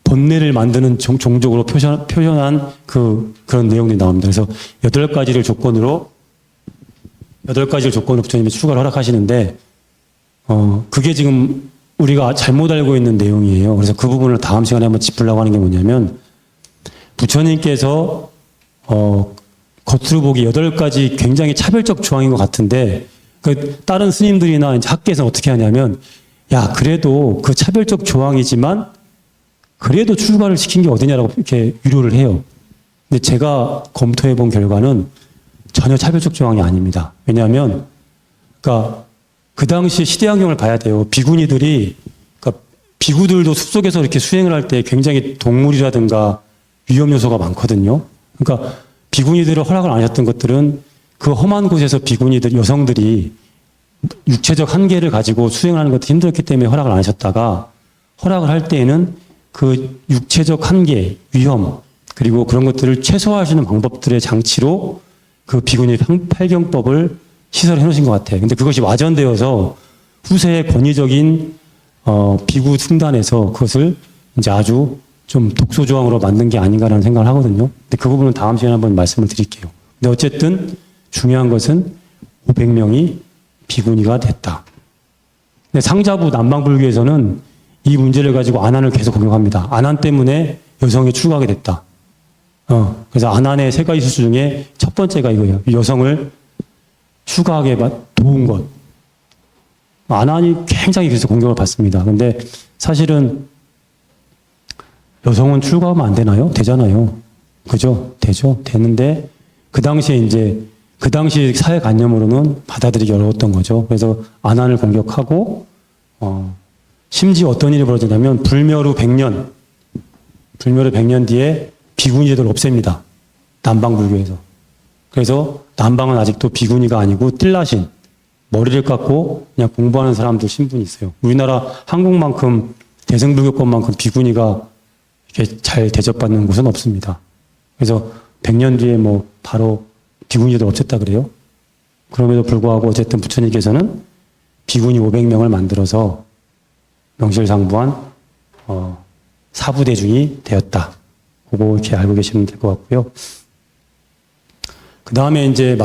번뇌를 만드는 종족으로 표현한 그런 내용들이 나옵니다. 그래서 8가지를 조건으로 부처님이 출가를 허락하시는데, 그게 지금 우리가 잘못 알고 있는 내용이에요. 그래서 그 부분을 다음 시간에 한번 짚으려고 하는 게 뭐냐면, 부처님께서 겉으로 보기 8가지 굉장히 차별적 조항인 것 같은데, 그 다른 스님들이나 이제 학계에서는 어떻게 하냐면, 야, 그래도 그 차별적 조항이지만, 그래도 출가를 시킨 게 어디냐라고 이렇게 위로를 해요. 근데 제가 검토해 본 결과는 전혀 차별적 조항이 아닙니다. 왜냐하면, 그러니까 그 당시 시대 환경을 봐야 돼요. 비구니들이, 그러니까 비구들도 숲속에서 이렇게 수행을 할 때 굉장히 동물이라든가 위험 요소가 많거든요. 그러니까 비구니들을 허락을 안 하셨던 것들은 그 험한 곳에서 비구니들, 여성들이 육체적 한계를 가지고 수행하는 것도 힘들었기 때문에 허락을 안 하셨다가 허락을 할 때에는 그 육체적 한계, 위험, 그리고 그런 것들을 최소화할 수 있는 방법들의 장치로 그 비구니 팔경법을 시설해 놓으신 것 같아요. 근데 그것이 와전되어서 후세의 권위적인 비구 승단에서 그것을 이제 아주 좀 독소조항으로 만든 게 아닌가라는 생각을 하거든요. 근데 그 부분은 다음 시간에 한번 말씀을 드릴게요. 근데 어쨌든 중요한 것은 500명이 비구니가 됐다. 근데 상자부 남방불교에서는 이 문제를 가지고 안한을 계속 공격합니다. 안한 때문에 여성이 출가하게 됐다. 그래서 안한의 3가지 수수 중에 첫 번째가 이거예요. 여성을 출가하게 도운 것. 안한이 굉장히 그래서 공격을 받습니다. 근데 사실은 여성은 출가하면 안 되나요? 되잖아요. 그죠? 되죠? 되는데 그 당시에 이제 그 당시 사회관념으로는 받아들이기 어려웠던 거죠. 그래서 안한을 공격하고 심지어 어떤 일이 벌어지냐면 불멸 후 100년 뒤에 비구니 제도를 없앱니다. 남방불교에서. 그래서 남방은 아직도 비구니가 아니고 띨라신, 머리를 깎고 그냥 공부하는 사람들 신분이 있어요. 우리나라 한국만큼 대승불교권만큼 비구니가 이렇게 잘 대접받는 곳은 없습니다. 그래서 100년 뒤에 뭐 바로 비구니 제도를 없앴다 그래요. 그럼에도 불구하고 어쨌든 부처님께서는 비구니 500명을 만들어서 명실상부한 사부대중이 되었다. 그거 이렇게 알고 계시면 될 것 같고요. 그 다음에 이제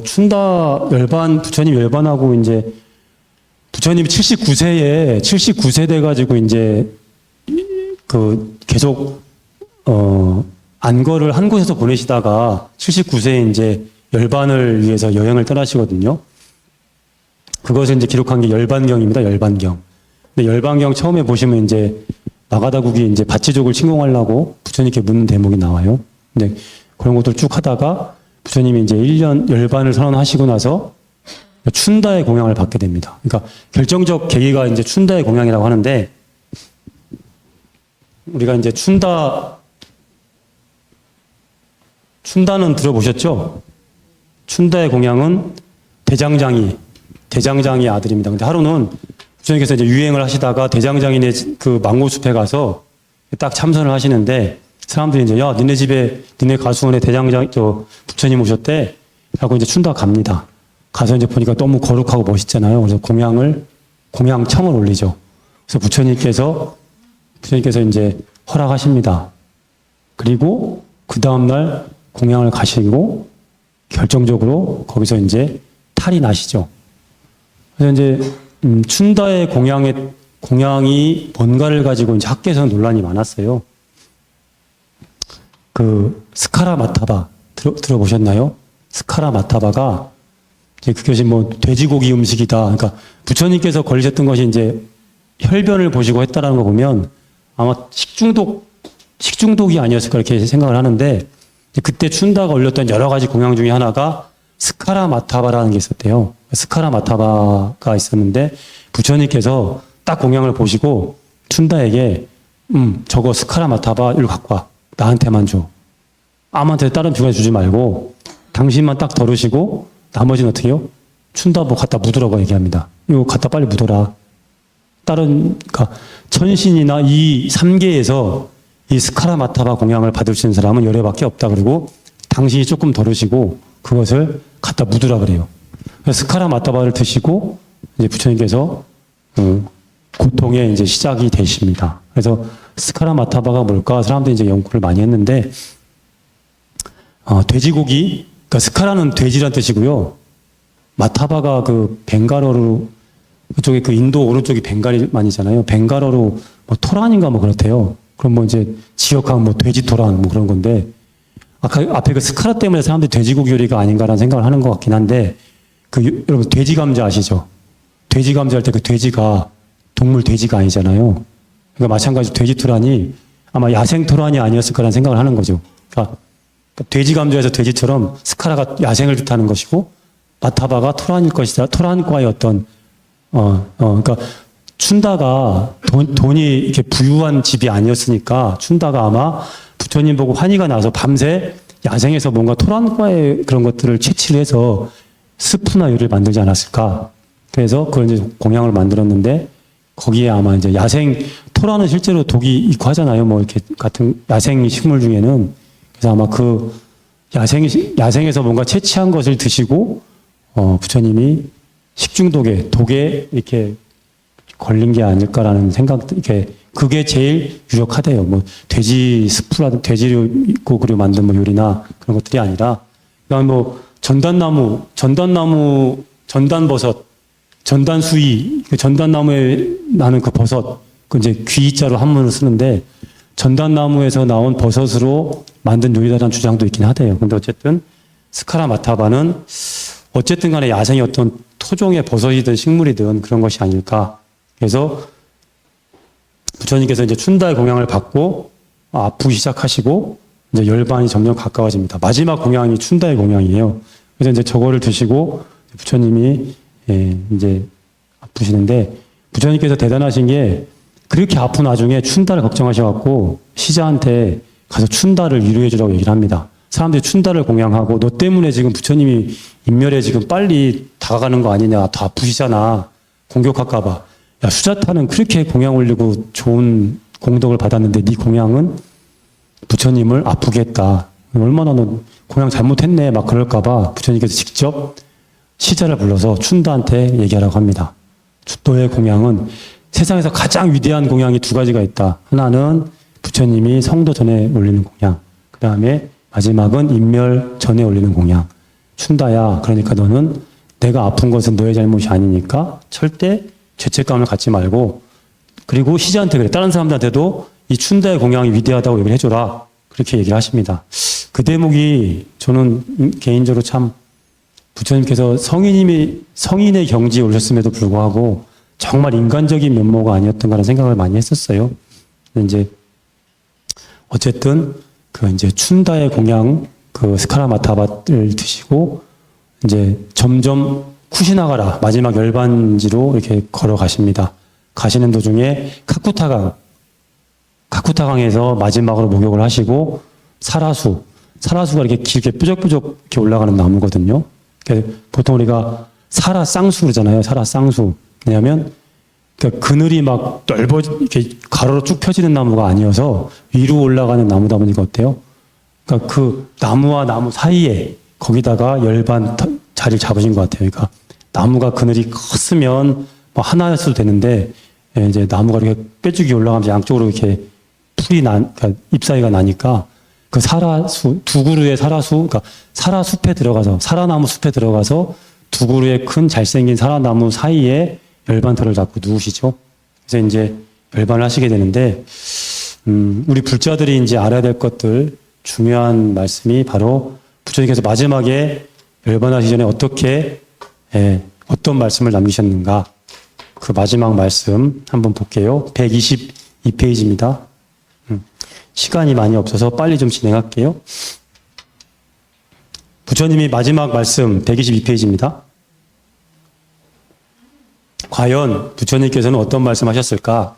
춘다 열반, 부처님 열반하고 이제 부처님이 79세 돼가지고 이제 계속 안거를 한 곳에서 보내시다가 79세에 이제 열반을 위해서 여행을 떠나시거든요. 그것을 이제 기록한 게 열반경입니다. 열반경. 근데 열반경 처음에 보시면 이제 마가다국이 이제 바치족을 침공하려고 부처님께 묻는 대목이 나와요. 근데 그런 것들 쭉 하다가 부처님이 이제 1년 열반을 선언하시고 나서 춘다의 공양을 받게 됩니다. 그러니까 결정적 계기가 이제 춘다의 공양이라고 하는데 우리가 이제 춘다는 들어보셨죠? 춘다의 공양은 대장장이 아들입니다. 근데 하루는 부처님께서 이제 유행을 하시다가 대장장이네 그 망고숲에 가서 딱 참선을 하시는데 사람들이 이제 야, 니네 가수원에 부처님 오셨대. 하고 이제 춘다 갑니다. 가서 이제 보니까 너무 거룩하고 멋있잖아요. 그래서 공양청을 올리죠. 그래서 부처님께서 이제 허락하십니다. 그리고 그 다음날 공양을 가시고 결정적으로 거기서 이제 탈이 나시죠. 그래서 이제 춘다의 공양이 뭔가를 가지고 이제 학계에서는 논란이 많았어요. 그 스카라 마타바 들어보셨나요? 스카라 마타바가 이제 그것이 뭐 돼지고기 음식이다. 그러니까 부처님께서 걸리셨던 것이 이제 혈변을 보시고 했다라는 거 보면 아마 식중독이 아니었을까 이렇게 생각을 하는데 그때 춘다가 올렸던 여러 가지 공양 중에 하나가 스카라 마타바라는 게 있었대요. 스카라 마타바가 있었는데 부처님께서 딱 공양을 보시고 춘다에게 저거 스카라 마타바 이리로 갖고 와. 나한테만 줘. 아무한테 다른 비구니 주지 말고 당신만 딱 덜으시고 나머지는 어떻게 해요? 춘다보 갖다 묻으라고 얘기합니다. 이거 갖다 빨리 묻어라. 그러니까 천신이나 이 3계에서 이 스카라 마타바 공양을 받을 수 있는 사람은 열애밖에 없다. 그리고 당신이 조금 덜으시고 그것을 갖다 묻으라 그래요. 그래서 스카라 마타바를 드시고 이제 부처님께서 고통의 이제 시작이 되십니다. 그래서 스카라 마타바가 뭘까? 사람들이 이제 연구를 많이 했는데, 돼지고기, 그러니까 스카라는 돼지란 뜻이고요. 마타바가 그 벵갈어로, 그쪽에 그 인도 오른쪽이 벵갈만이잖아요. 벵갈어로 뭐 토란인가 뭐 그렇대요. 그럼 뭐 이제 지역하면 뭐 돼지 토란 뭐 그런 건데, 아까 앞에 그 스카라 때문에 사람들이 돼지고기 요리가 아닌가라는 생각을 하는 것 같긴 한데, 여러분 돼지 감자 아시죠? 돼지 감자 할 때 그 돼지가 동물 돼지가 아니잖아요. 그러니까 마찬가지로 돼지 토란이 아마 야생 토란이 아니었을 거라는 생각을 하는 거죠. 그러니까 돼지 감자에서 돼지처럼 스카라가 야생을 뜻하는 것이고 마타바가 토란일 것이다. 토란과의 어떤 그러니까 춘다가 돈이 이렇게 부유한 집이 아니었으니까 춘다가 아마 부처님 보고 환희가 나서 밤새 야생에서 뭔가 토란과의 그런 것들을 채취를 해서 스프나 요리를 만들지 않았을까. 그래서 그걸 이제 공양을 만들었는데 거기에 아마 이제 토란은 실제로 독이 있고 하잖아요. 뭐 이렇게 같은 야생 식물 중에는. 그래서 아마 그 야생에서 뭔가 채취한 것을 드시고 부처님이 독에 이렇게 걸린 게 아닐까라는 생각, 이렇게 그게 제일 유력하대요. 뭐 돼지 스프라든 돼지로 있고 그리고 만든 뭐 요리나 그런 것들이 아니라, 그다음에 뭐 전단나무, 전단버섯, 전단수이, 그 전단나무에 나는 그 버섯, 그 이제 귀자로 한문을 쓰는데 전단나무에서 나온 버섯으로 만든 요리다라는 주장도 있긴 하대요. 근데 어쨌든 스카라 마타바는 어쨌든 간에 야생의 어떤 토종의 버섯이든 식물이든 그런 것이 아닐까. 그래서 부처님께서 이제 춘다의 공양을 받고 아프기 시작하시고 이제 열반이 점점 가까워집니다. 마지막 공양이 춘다의 공양이에요. 그래서 이제 저거를 드시고 부처님이 이제 아프시는데, 부처님께서 대단하신 게 그렇게 아픈 와중에 춘다를 걱정하셔갖고 시자한테 가서 춘다를 위로해 주라고 얘기를 합니다. 사람들이 춘다를 공양하고 너 때문에 지금 부처님이 인멸에 지금 빨리 다가가는 거 아니냐, 더 아프시잖아, 공격할까봐. 야, 수자타는 그렇게 공양 올리고 좋은 공덕을 받았는데 네 공양은 부처님을 아프게 했다. 얼마나 너 공양 잘못했네 막 그럴까봐 부처님께서 직접 시자를 불러서 춘다한테 얘기하라고 합니다. 너의 공양은 세상에서 가장 위대한 공양이 두 가지가 있다. 하나는 부처님이 성도 전에 올리는 공양, 그 다음에 마지막은 인멸 전에 올리는 공양. 춘다야, 그러니까 너는 내가 아픈 것은 너의 잘못이 아니니까 절대 죄책감을 갖지 말고, 그리고 시자한테 그래, 다른 사람들한테도 이 춘다의 공양이 위대하다고 얘기를 해줘라, 그렇게 얘기를 하십니다. 그 대목이 저는 개인적으로 참, 부처님께서 성인의 경지에 오셨음에도 불구하고 정말 인간적인 면모가 아니었던가라는 생각을 많이 했었어요. 이제 어쨌든 그 이제 춘다의 공양, 그 스카라마타바를 드시고 이제 점점 쿠시나가라, 마지막 열반지로 이렇게 걸어가십니다. 가시는 도중에 카쿠타강에서 마지막으로 목욕을 하시고 사라수가 이렇게 길게 뾰족뾰족 이렇게 올라가는 나무거든요. 보통 우리가 사라쌍수 그러잖아요. 사라쌍수. 왜냐하면 그러니까 그늘이 막 이렇게 가로로 쭉 펴지는 나무가 아니어서 위로 올라가는 나무다 보니까 어때요? 그러니까 그 나무와 나무 사이에 거기다가 열반 자리를 잡으신 것 같아요. 그러니까 나무가 그늘이 컸으면 뭐 하나였어도 되는데 이제 나무가 이렇게 뾰족이 올라가면서 양쪽으로 이렇게 그러니까 잎사귀가 나니까 그 두 그루의 그러니까 사라나무 숲에 들어가서 두 그루의 큰 잘생긴 사라나무 사이에 열반터를 잡고 누우시죠. 그래서 이제 열반을 하시게 되는데, 우리 불자들이 이제 알아야 될 것들, 중요한 말씀이 바로 부처님께서 마지막에 열반하시기 전에 어떤 말씀을 남기셨는가. 그 마지막 말씀 한번 볼게요. 122페이지입니다. 시간이 많이 없어서 빨리 좀 진행할게요. 부처님이 마지막 말씀 122페이지입니다. 과연 부처님께서는 어떤 말씀하셨을까?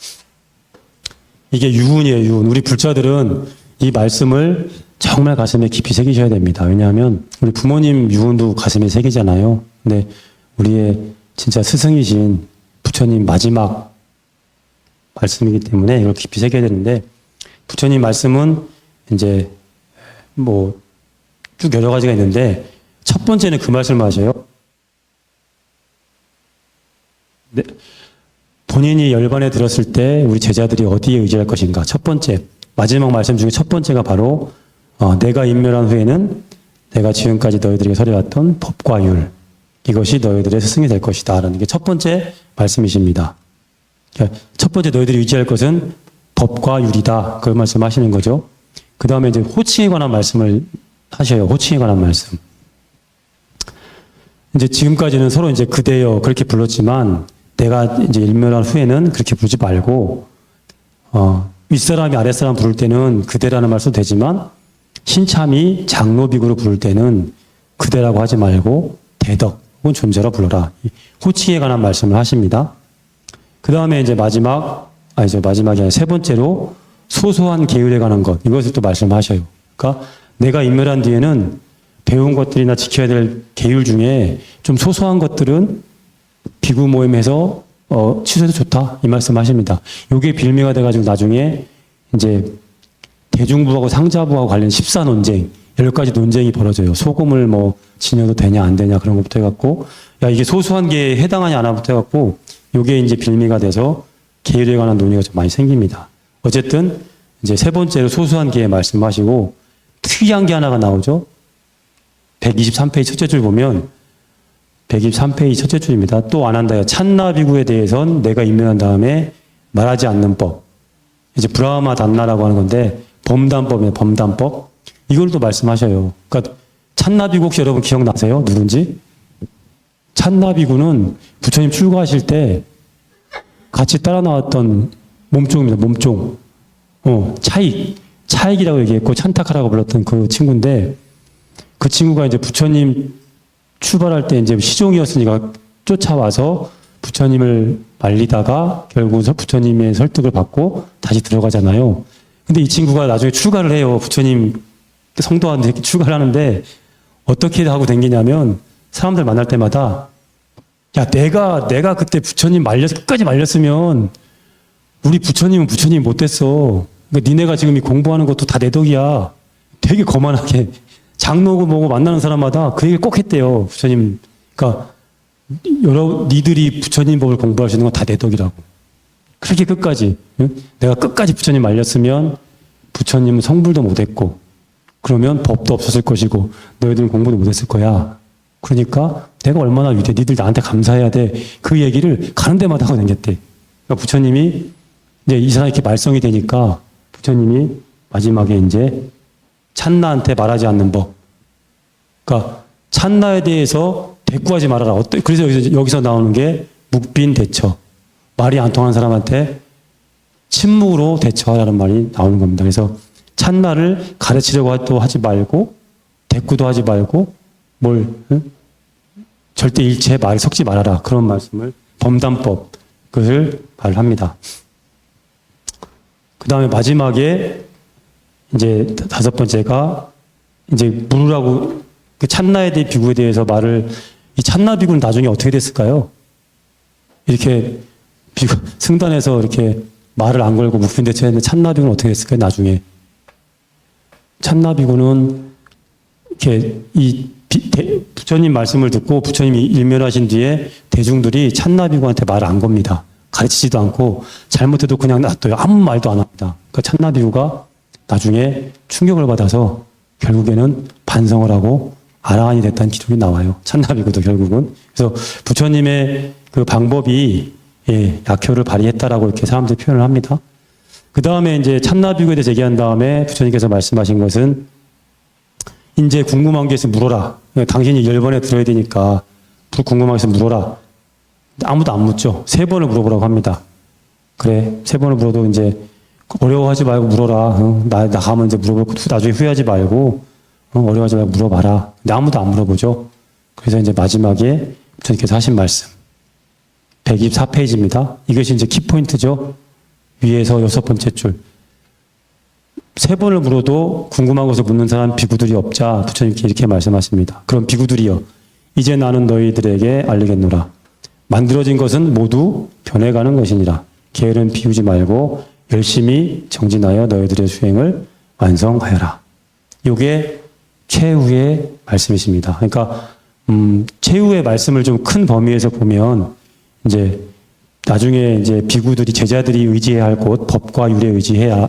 이게 유훈이에요, 유훈. 우리 불자들은 이 말씀을 정말 가슴에 깊이 새기셔야 됩니다. 왜냐하면 우리 부모님 유훈도 가슴에 새기잖아요. 근데 우리의 진짜 스승이신 부처님 마지막 말씀이기 때문에 이걸 깊이 새겨야 되는데, 부처님 말씀은 이제 뭐 쭉 여러 가지가 있는데 첫 번째는 그 말씀을 하셔요. 네. 본인이 열반에 들었을 때 우리 제자들이 어디에 의지할 것인가. 첫 번째, 마지막 말씀 중에 첫 번째가 바로 내가 인멸한 후에는 내가 지금까지 너희들에게 설해왔던 법과 율, 이것이 너희들의 스승이 될 것이다 라는 게 첫 번째 말씀이십니다. 그러니까 첫 번째 너희들이 의지할 것은 법과 율이다, 그걸 말씀하시는 거죠. 그 다음에 이제 호칭에 관한 말씀을 하셔요. 호칭에 관한 말씀. 이제 지금까지는 서로 이제 그대여 그렇게 불렀지만 내가 이제 일멸한 후에는 그렇게 부르지 말고 윗사람이 아랫사람 부를 때는 그대라는 말 써도 되지만 신참이 장로비구로 부를 때는 그대라고 하지 말고 대덕 혹은 존재로 불러라. 호칭에 관한 말씀을 하십니다. 그 다음에 이제 마지막이 아니라 세 번째로 소소한 계율에 관한 것, 이것을 또 말씀하셔요. 그러니까 내가 인멸한 뒤에는 배운 것들이나 지켜야 될 계율 중에 좀 소소한 것들은 비구 모임에서 취소해도 좋다, 이 말씀 하십니다. 요게 빌미가 돼가지고 나중에 이제 대중부하고 상자부하고 관련 14논쟁, 10가지 논쟁이 벌어져요. 소금을 뭐 지녀도 되냐 안 되냐 그런 것부터 해갖고, 야 이게 소소한 게 해당하냐 안 하부터 해갖고 요게 이제 빌미가 돼서 계율에 관한 논의가 좀 많이 생깁니다. 어쨌든 이제 세 번째로 소소한 계에 말씀하시고 특이한 게 하나가 나오죠. 123페이지 첫째 줄 보면 123페이지 첫째 줄입니다. 또 안 한다요. 찬나비구에 대해선 내가 임명한 다음에 말하지 않는 법. 이제 브라마 단나라고 하는 건데 범단법이에요. 범단법. 이걸 또 말씀하셔요. 그러니까 찬나비구 혹시 여러분 기억나세요? 누군지? 찬나비구는 부처님 출가하실 때 같이 따라 나왔던 몸종입니다. 몸종. 차익이라고 얘기했고 찬타카라고 불렀던 그 친구인데 그 친구가 이제 부처님 출발할 때 이제 시종이었으니까 쫓아와서 부처님을 말리다가 결국 부처님의 설득을 받고 다시 들어가잖아요. 근데 이 친구가 나중에 출가를 해요. 부처님 성도한테 출가를 하는데 어떻게 하고 댕기냐면 사람들 만날 때마다 야, 내가 그때 부처님 끝까지 말렸으면 우리 부처님은 부처님이 못 됐어. 그러니까 니네가 지금 이 공부하는 것도 다 내 덕이야. 되게 거만하게. 장로고 뭐고 만나는 사람마다 그 얘기를 꼭 했대요. 부처님. 그러니까 니들이 부처님 법을 공부할 수 있는 건 다 내 덕이라고. 그렇게 끝까지. 응? 내가 끝까지 부처님 말렸으면 부처님은 성불도 못했고 그러면 법도 없었을 것이고 너희들은 공부도 못했을 거야. 그러니까 내가 얼마나 위대해. 니들 나한테 감사해야 돼. 그 얘기를 가는 데마다 하고 다녔대. 그러니까 부처님이 이제 이 사람이 이렇게 말썽이 되니까 부처님이 마지막에 이제 찬나한테 말하지 않는 법. 그러니까 찬나에 대해서 대꾸하지 말아라. 그래서 여기서 나오는 게 묵빈 대처. 말이 안 통하는 사람한테 침묵으로 대처하라는 말이 나오는 겁니다. 그래서 찬나를 가르치려고 하지 말고 대꾸도 하지 말고 절대 일체에 말을 섞지 말아라. 그런 말씀을 범단법 그것을 말을 합니다. 그 다음에 마지막에 이제 다섯 번째가 이제 물으라고 그 찬나에 대해 비구에 대해서 말을 이 찬나 비구는 나중에 어떻게 됐을까요? 이렇게 승단에서 이렇게 말을 안 걸고 묵빈대처했는데 찬나 비구는 어떻게 됐을까요? 나중에 찬나 비구는 이렇게 부처님 말씀을 듣고 부처님이 일멸하신 뒤에 대중들이 찬나 비구한테 말을 안 겁니다. 가르치지도 않고 잘못해도 그냥 놔둬요. 아무 말도 안 합니다. 그러니까 찬나 비구가 나중에 충격을 받아서 결국에는 반성을 하고 아라한이 됐다는 기록이 나와요. 찬나 비구도 결국은. 그래서 부처님의 그 방법이 약효를 발휘했다라고 이렇게 사람들이 표현을 합니다. 그 다음에 이제 찬나 비구에 대해서 얘기한 다음에 부처님께서 말씀하신 것은 이제 궁금한 게 있으면 물어라. 당신이 10번에 들어야 되니까 궁금한 게 있으면 물어라. 아무도 안 묻죠. 3번을 물어보라고 합니다. 그래, 3번을 물어도 이제 어려워하지 말고 물어라. 나 가면 이제 물어볼 거 나중에 후회하지 말고 어려워하지 말고 물어봐라. 근데 아무도 안 물어보죠. 그래서 이제 마지막에 부처님께서 하신 말씀 124페이지입니다. 이것이 이제 키포인트죠. 위에서 6번째 줄. 3번을 물어도 궁금한 것을 묻는 사람 비구들이 없자 부처님께 이렇게 말씀하십니다. 그럼 비구들이여, 이제 나는 너희들에게 알리겠노라. 만들어진 것은 모두 변해가는 것이니라. 게으른 비우지 말고 열심히 정진하여 너희들의 수행을 완성하여라. 이게 최후의 말씀이십니다. 그러니까 최후의 말씀을 좀 큰 범위에서 보면 이제 나중에 이제 비구들이 제자들이 의지해야 할 곳 법과 율에 의지해야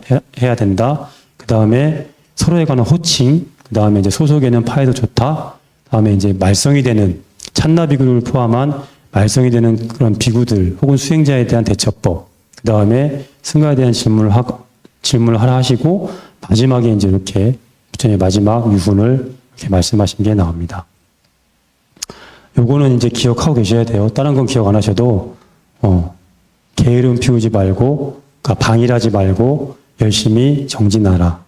된다. 그 다음에 서로에 관한 호칭. 그 다음에 이제 소속에는 파해도 좋다. 다음에 이제 말썽이 되는 찬나 비구를 포함한 말썽이 되는 그런 비구들 혹은 수행자에 대한 대처법. 그 다음에 승가에 대한 질문을 하라 하시고 마지막에 이제 이렇게 부처님의 마지막 유훈을 이렇게 말씀하신 게 나옵니다. 요거는 이제 기억하고 계셔야 돼요. 다른 건 기억 안 하셔도, 게으름 피우지 말고, 그러니까 방일하지 말고, 열심히 정진하라.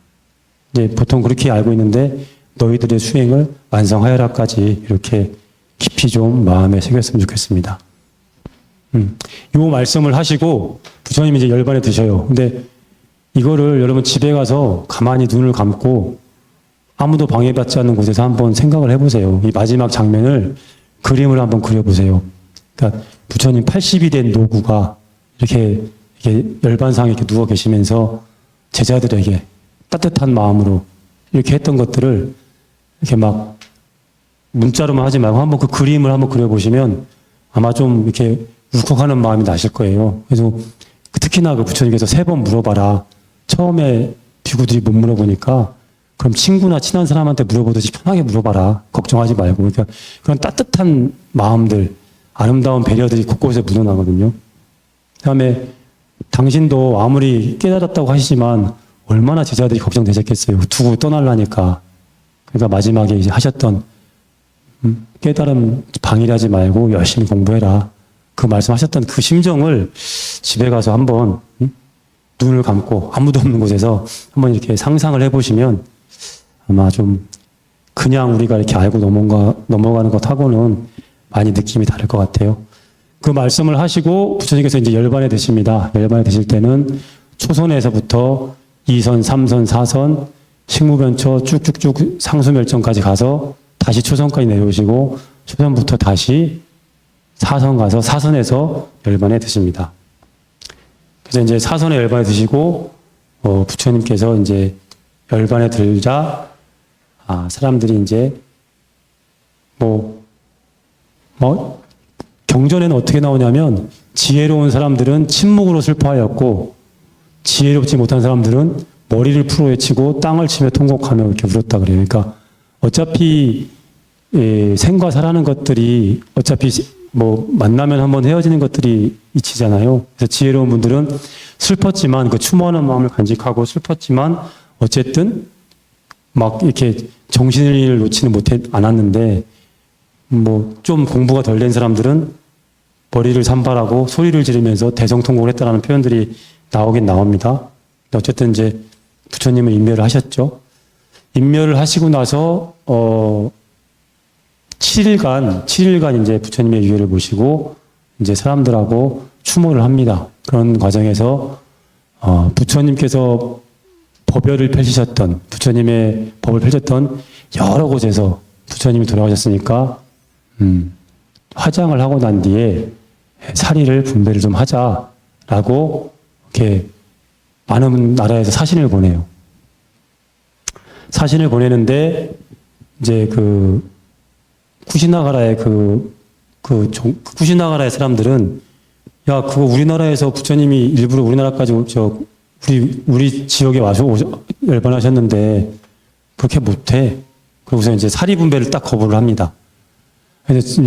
이제 보통 그렇게 알고 있는데, 너희들의 수행을 완성하여라까지 이렇게 깊이 좀 마음에 새겼으면 좋겠습니다. 요 말씀을 하시고, 부처님이 이제 열반에 드셔요. 근데 이거를 여러분 집에 가서 가만히 눈을 감고, 아무도 방해받지 않는 곳에서 한번 생각을 해보세요. 이 마지막 장면을 그림을 한번 그려보세요. 그러니까 부처님 80이 된 노구가 이렇게 열반상에 이렇게 누워 계시면서 제자들에게 따뜻한 마음으로 이렇게 했던 것들을 이렇게 막 문자로만 하지 말고 한번 그 그림을 한번 그려보시면 아마 좀 이렇게 울컥하는 마음이 나실 거예요. 그래서 특히나 그 부처님께서 3번 물어봐라. 처음에 비구들이 못 물어보니까 그럼 친구나 친한 사람한테 물어보듯이 편하게 물어봐라. 걱정하지 말고. 그러니까 그런 따뜻한 마음들, 아름다운 배려들이 곳곳에 묻어나거든요. 그다음에 당신도 아무리 깨달았다고 하시지만 얼마나 제자들이 걱정되셨겠어요. 두고 떠날라니까. 그러니까 마지막에 이제 하셨던 깨달음 방일하지 말고 열심히 공부해라. 그 말씀하셨던 그 심정을 집에 가서 한번 눈을 감고 아무도 없는 곳에서 한번 이렇게 상상을 해보시면 아마 좀 그냥 우리가 이렇게 알고 넘어가는 것하고는 많이 느낌이 다를 것 같아요. 그 말씀을 하시고 부처님께서 이제 열반에 드십니다. 열반에 드실 때는 초선에서부터 2선, 3선, 4선, 식무변처 쭉쭉쭉 상수멸정까지 가서 다시 초선까지 내려오시고 초선부터 다시 4선 가서 4선에서 열반에 드십니다. 그래서 이제 4선에 열반에 드시고 부처님께서 이제 열반에 들자 사람들이 이제 경전에는 어떻게 나오냐면 지혜로운 사람들은 침묵으로 슬퍼하였고 지혜롭지 못한 사람들은 머리를 풀어헤치고 땅을 치며 통곡하며 이렇게 울었다 그래요. 그러니까 어차피 생과 사라는 것들이 어차피 만나면 한번 헤어지는 것들이 이치잖아요. 그래서 지혜로운 분들은 슬펐지만 그 추모하는 마음을 간직하고 슬펐지만 어쨌든 막 이렇게 정신을 놓지는 않았는데 좀 공부가 덜 된 사람들은 머리를 산발하고 소리를 지르면서 대성통곡을 했다라는 표현들이 나오긴 나옵니다. 어쨌든 이제 부처님은 인멸을 하셨죠. 인멸을 하시고 나서 7일간 이제 부처님의 유해를 모시고 이제 사람들하고 추모를 합니다. 그런 과정에서 부처님께서 법열을 펼치셨던 부처님의 법을 펼쳤던 여러 곳에서 부처님이 돌아가셨으니까 화장을 하고 난 뒤에 사리를 분배를 좀 하자라고 이렇게 많은 나라에서 사신을 보내요. 사신을 보내는데 이제 그 쿠시나가라의 쿠시나가라의 사람들은 야 그거 우리나라에서 부처님이 일부러 우리나라까지 우리 지역에 와서 열반하셨는데 그렇게 못해. 그러고서 이제 사리 분배를 딱 거부를 합니다. 그래서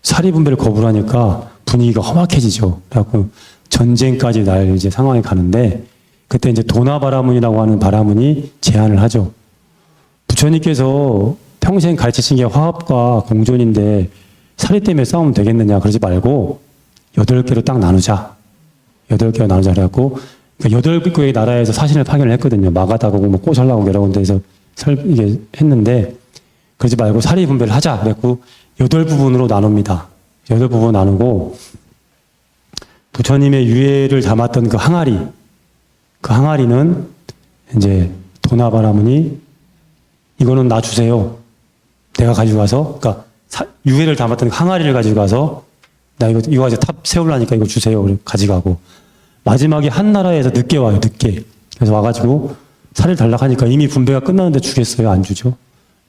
사리 분배를 거부를 하니까 분위기가 험악해지죠. 그래갖고 전쟁까지 날 이제 상황에 가는데 그때 이제 도나바라문이라고 하는 바라문이 제안을 하죠. 부처님께서 평생 가르치신 게 화합과 공존인데 사리 때문에 싸우면 되겠느냐. 그러지 말고 8개로 딱 나누자. 8개로 나누자. 그래갖고 8개의 나라에서 사신을 파견을 했거든요. 마가다고 꼬살라고 여러 군데에서 이게 했는데 그러지 말고 사리 분배를 하자. 그래갖고 8부분으로 나눕니다. 8부분 나누고 부처님의 유해를 담았던 그 항아리는 이제 도나바라문이 이거는 나 주세요. 내가 가지고 가서 그러니까 유해를 담았던 항아리를 가지고 가서 나 이거 가지고 탑 세우려니까 이거 주세요. 가져가고 마지막에 한 나라에서 늦게 와요. 늦게. 그래서 와가지고 사리를 달라고 하니까 이미 분배가 끝났는데 주겠어요? 안 주죠.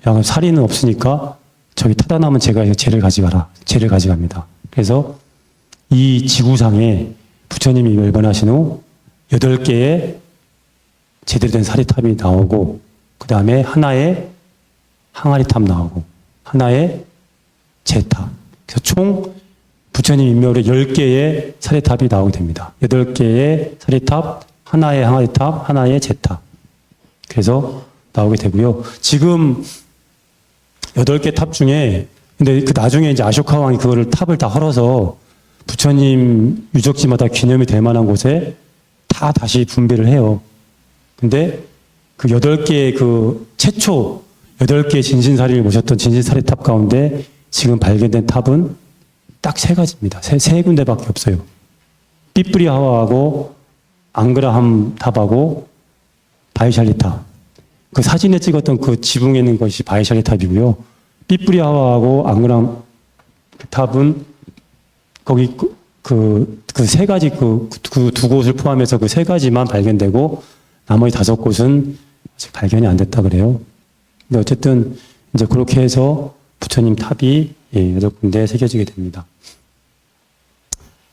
야, 사리는 없으니까 저기 타다 남은 제가 쟤를 가져가라. 쟤를 가져갑니다. 그래서 이 지구상에 부처님이 열반하신 후 8개의 제대로 된 사리탑이 나오고 그 다음에 하나의 항아리탑 나오고 하나의 제탑. 그래서 총 부처님 인묘로 10개의 사리탑이 나오게 됩니다. 8개의 사리탑, 하나의 항아리탑, 하나의 제탑. 그래서 나오게 되고요. 지금 8개 탑 중에 근데 그 나중에 이제 아쇼카 왕이 그거를 탑을 다 헐어서 부처님 유적지마다 기념이 될 만한 곳에 다 다시 분배를 해요. 근데 그 8개의 그 최초 8개의 진신사리를 모셨던 진신사리 탑 가운데 지금 발견된 탑은 딱 3가지입니다. 세 군데밖에 없어요. 삐뿌리 하와하고 앙그라함 탑하고 바이샬리 탑. 그 사진에 찍었던 그 지붕에 있는 것이 바이샬리 탑이고요. 삐뿌리 하와하고 앙그라함 탑은 거기 그 3가지 그 두 곳을 포함해서 그 3가지만 발견되고 나머지 5곳은 아직 발견이 안 됐다 그래요. 근데 어쨌든 이제 그렇게 해서 부처님 탑이 8군데 새겨지게 됩니다.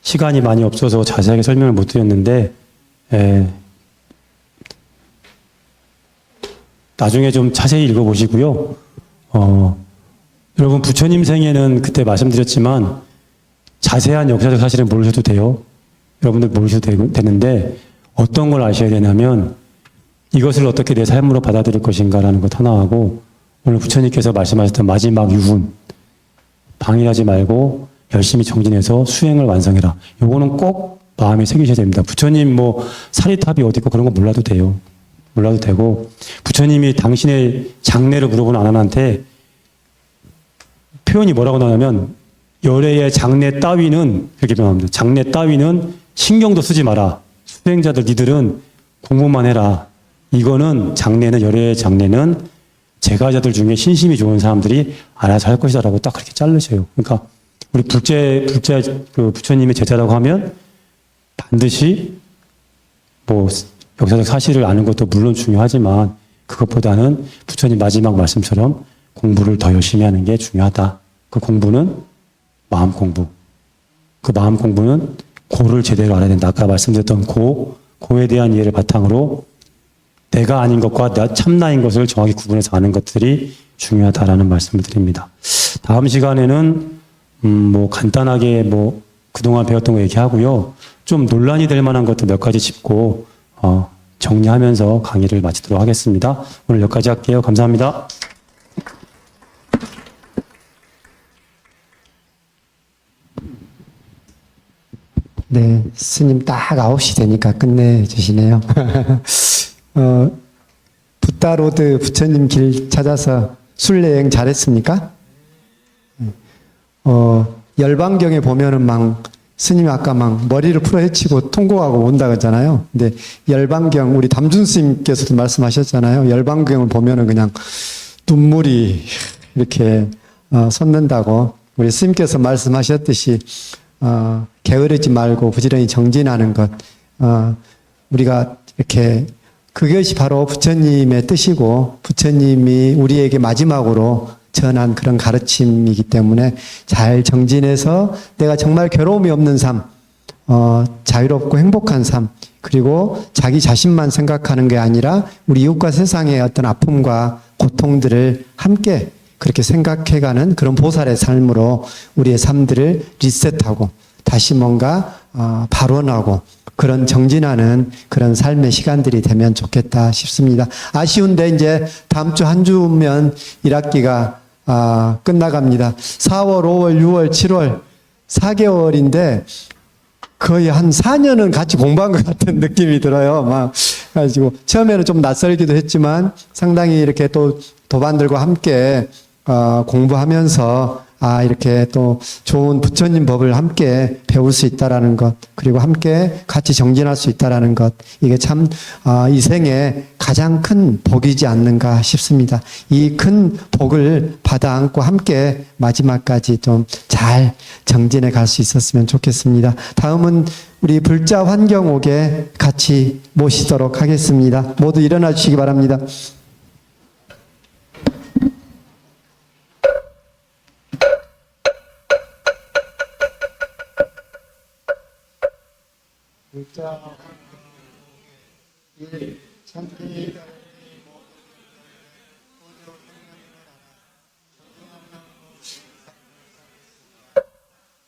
시간이 많이 없어서 자세하게 설명을 못 드렸는데 나중에 좀 자세히 읽어보시고요. 여러분 부처님 생애는 그때 말씀드렸지만 자세한 역사적 사실은 모르셔도 돼요. 여러분들 모르셔도 되는데 어떤 걸 아셔야 되냐면 이것을 어떻게 내 삶으로 받아들일 것인가라는 것 하나하고 오늘 부처님께서 말씀하셨던 마지막 유훈 방해하지 말고 열심히 정진해서 수행을 완성해라. 요거는 꼭 마음에 새기셔야 됩니다. 부처님 뭐 사리탑이 어디 있고 그런 거 몰라도 돼요. 몰라도 되고 부처님이 당신의 장래를 물어보는 아난한테 표현이 뭐라고 나오냐면 열애의 장래 따위는 이렇게 표현합니다. 장래 따위는 신경도 쓰지 마라. 수행자들 니들은 공부만 해라. 이거는 장래는 열애의 장래는 제가자들 중에 신심이 좋은 사람들이 알아서 할 것이다라고 딱 그렇게 자르셔요. 그러니까 우리 그 부처님의 제자라고 하면 반드시 뭐 역사적 사실을 아는 것도 물론 중요하지만 그것보다는 부처님 마지막 말씀처럼 공부를 더 열심히 하는 게 중요하다. 그 공부는 마음 공부. 그 마음 공부는 고를 제대로 알아야 된다. 아까 말씀드렸던 고에 대한 이해를 바탕으로 내가 아닌 것과 나 참나인 것을 정확히 구분해서 아는 것들이 중요하다라는 말씀을 드립니다. 다음 시간에는 뭐 간단하게 뭐 그동안 배웠던 거 얘기하고요. 좀 논란이 될 만한 것들 몇 가지 짚고 정리하면서 강의를 마치도록 하겠습니다. 오늘 여기까지 할게요. 감사합니다. 네, 스님 딱 9시 되니까 끝내주시네요. 붓다로드 부처님 길 찾아서 순례여행 잘했습니까? 열반경에 보면은 막 스님이 아까 막 머리를 풀어헤치고 통곡하고 온다 그러잖아요. 근데 열반경 우리 담준 스님께서도 말씀하셨잖아요. 열반경을 보면은 그냥 눈물이 이렇게 솟는다고 우리 스님께서 말씀하셨듯이 게으르지 말고 부지런히 정진하는 것 우리가 이렇게 그것이 바로 부처님의 뜻이고 부처님이 우리에게 마지막으로 전한 그런 가르침이기 때문에 잘 정진해서 내가 정말 괴로움이 없는 삶, 자유롭고 행복한 삶, 그리고 자기 자신만 생각하는 게 아니라 우리 이웃과 세상의 어떤 아픔과 고통들을 함께 그렇게 생각해가는 그런 보살의 삶으로 우리의 삶들을 리셋하고 다시 뭔가 발원하고 그런 정진하는 그런 삶의 시간들이 되면 좋겠다 싶습니다. 아쉬운데 이제 다음 주 한 주면 1학기가 끝나갑니다. 4월, 5월, 6월, 7월 4개월인데 거의 한 4년은 같이 공부한 것 같은 느낌이 들어요. 막 가지고 처음에는 좀 낯설기도 했지만 상당히 이렇게 또 도반들과 함께 공부하면서 이렇게 또 좋은 부처님 법을 함께 배울 수 있다라는 것, 그리고 함께 같이 정진할 수 있다라는 것, 이게 참 이 생에 가장 큰 복이지 않는가 싶습니다. 이 큰 복을 받아 안고 함께 마지막까지 좀 잘 정진해 갈 수 있었으면 좋겠습니다. 다음은 우리 불자 환경옥에 같이 모시도록 하겠습니다. 모두 일어나 주시기 바랍니다. 불자 일 참기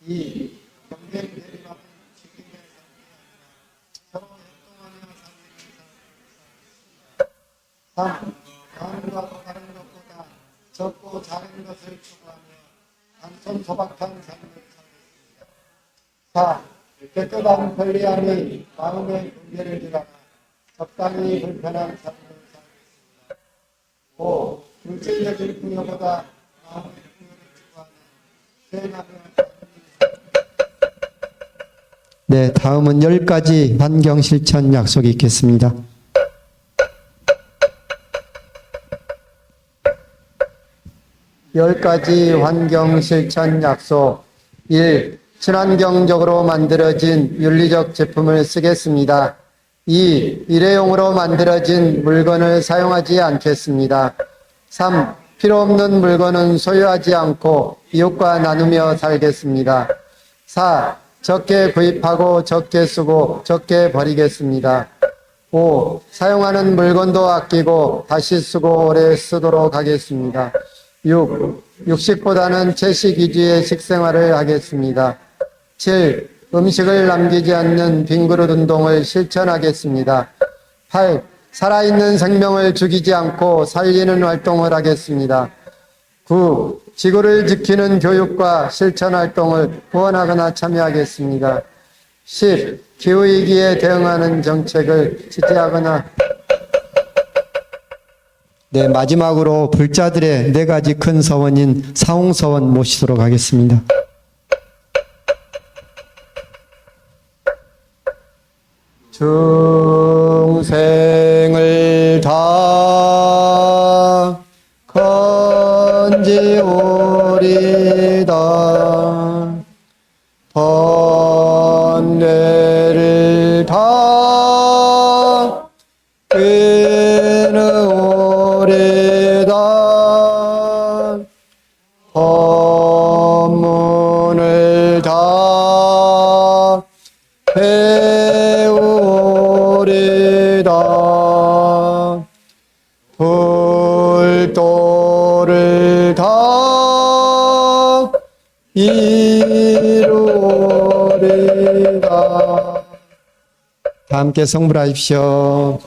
이 경쟁 대립하는 지키는 서로 협동하며 삼 추구하며 단순 소박한 삶을 살겠습니다. 4. 깨끗한 편리함이 마음의 분별을 기하나 적당히 불편한 삶을 살겠습니다. 5. 물질적인 풍요보다 마음의 풍요를 추구하는 세나무. 네, 다음은 10가지 환경 실천 약속이 있겠습니다. 열 가지 환경 실천 약속. 1. 친환경적으로 만들어진 윤리적 제품을 쓰겠습니다. 2. 일회용으로 만들어진 물건을 사용하지 않겠습니다. 3. 필요 없는 물건은 소유하지 않고 이웃과 나누며 살겠습니다. 4. 적게 구입하고 적게 쓰고 적게 버리겠습니다. 5. 사용하는 물건도 아끼고 다시 쓰고 오래 쓰도록 하겠습니다. 6. 육식보다는 채식 위주의 식생활을 하겠습니다. 7. 음식을 남기지 않는 빈그릇 운동을 실천하겠습니다. 8. 살아있는 생명을 죽이지 않고 살리는 활동을 하겠습니다. 9. 지구를 지키는 교육과 실천 활동을 후원하거나 참여하겠습니다. 10. 기후위기에 대응하는 정책을 지지하거나. 네, 마지막으로 불자들의 4가지 큰 서원인 사홍서원 모시도록 하겠습니다. 중생을 다 건지오리다. 번뇌를 다 끊으오리다. 법문을 다 배우리다. 불도를 다 이루리다. 다 함께 성불하십시오.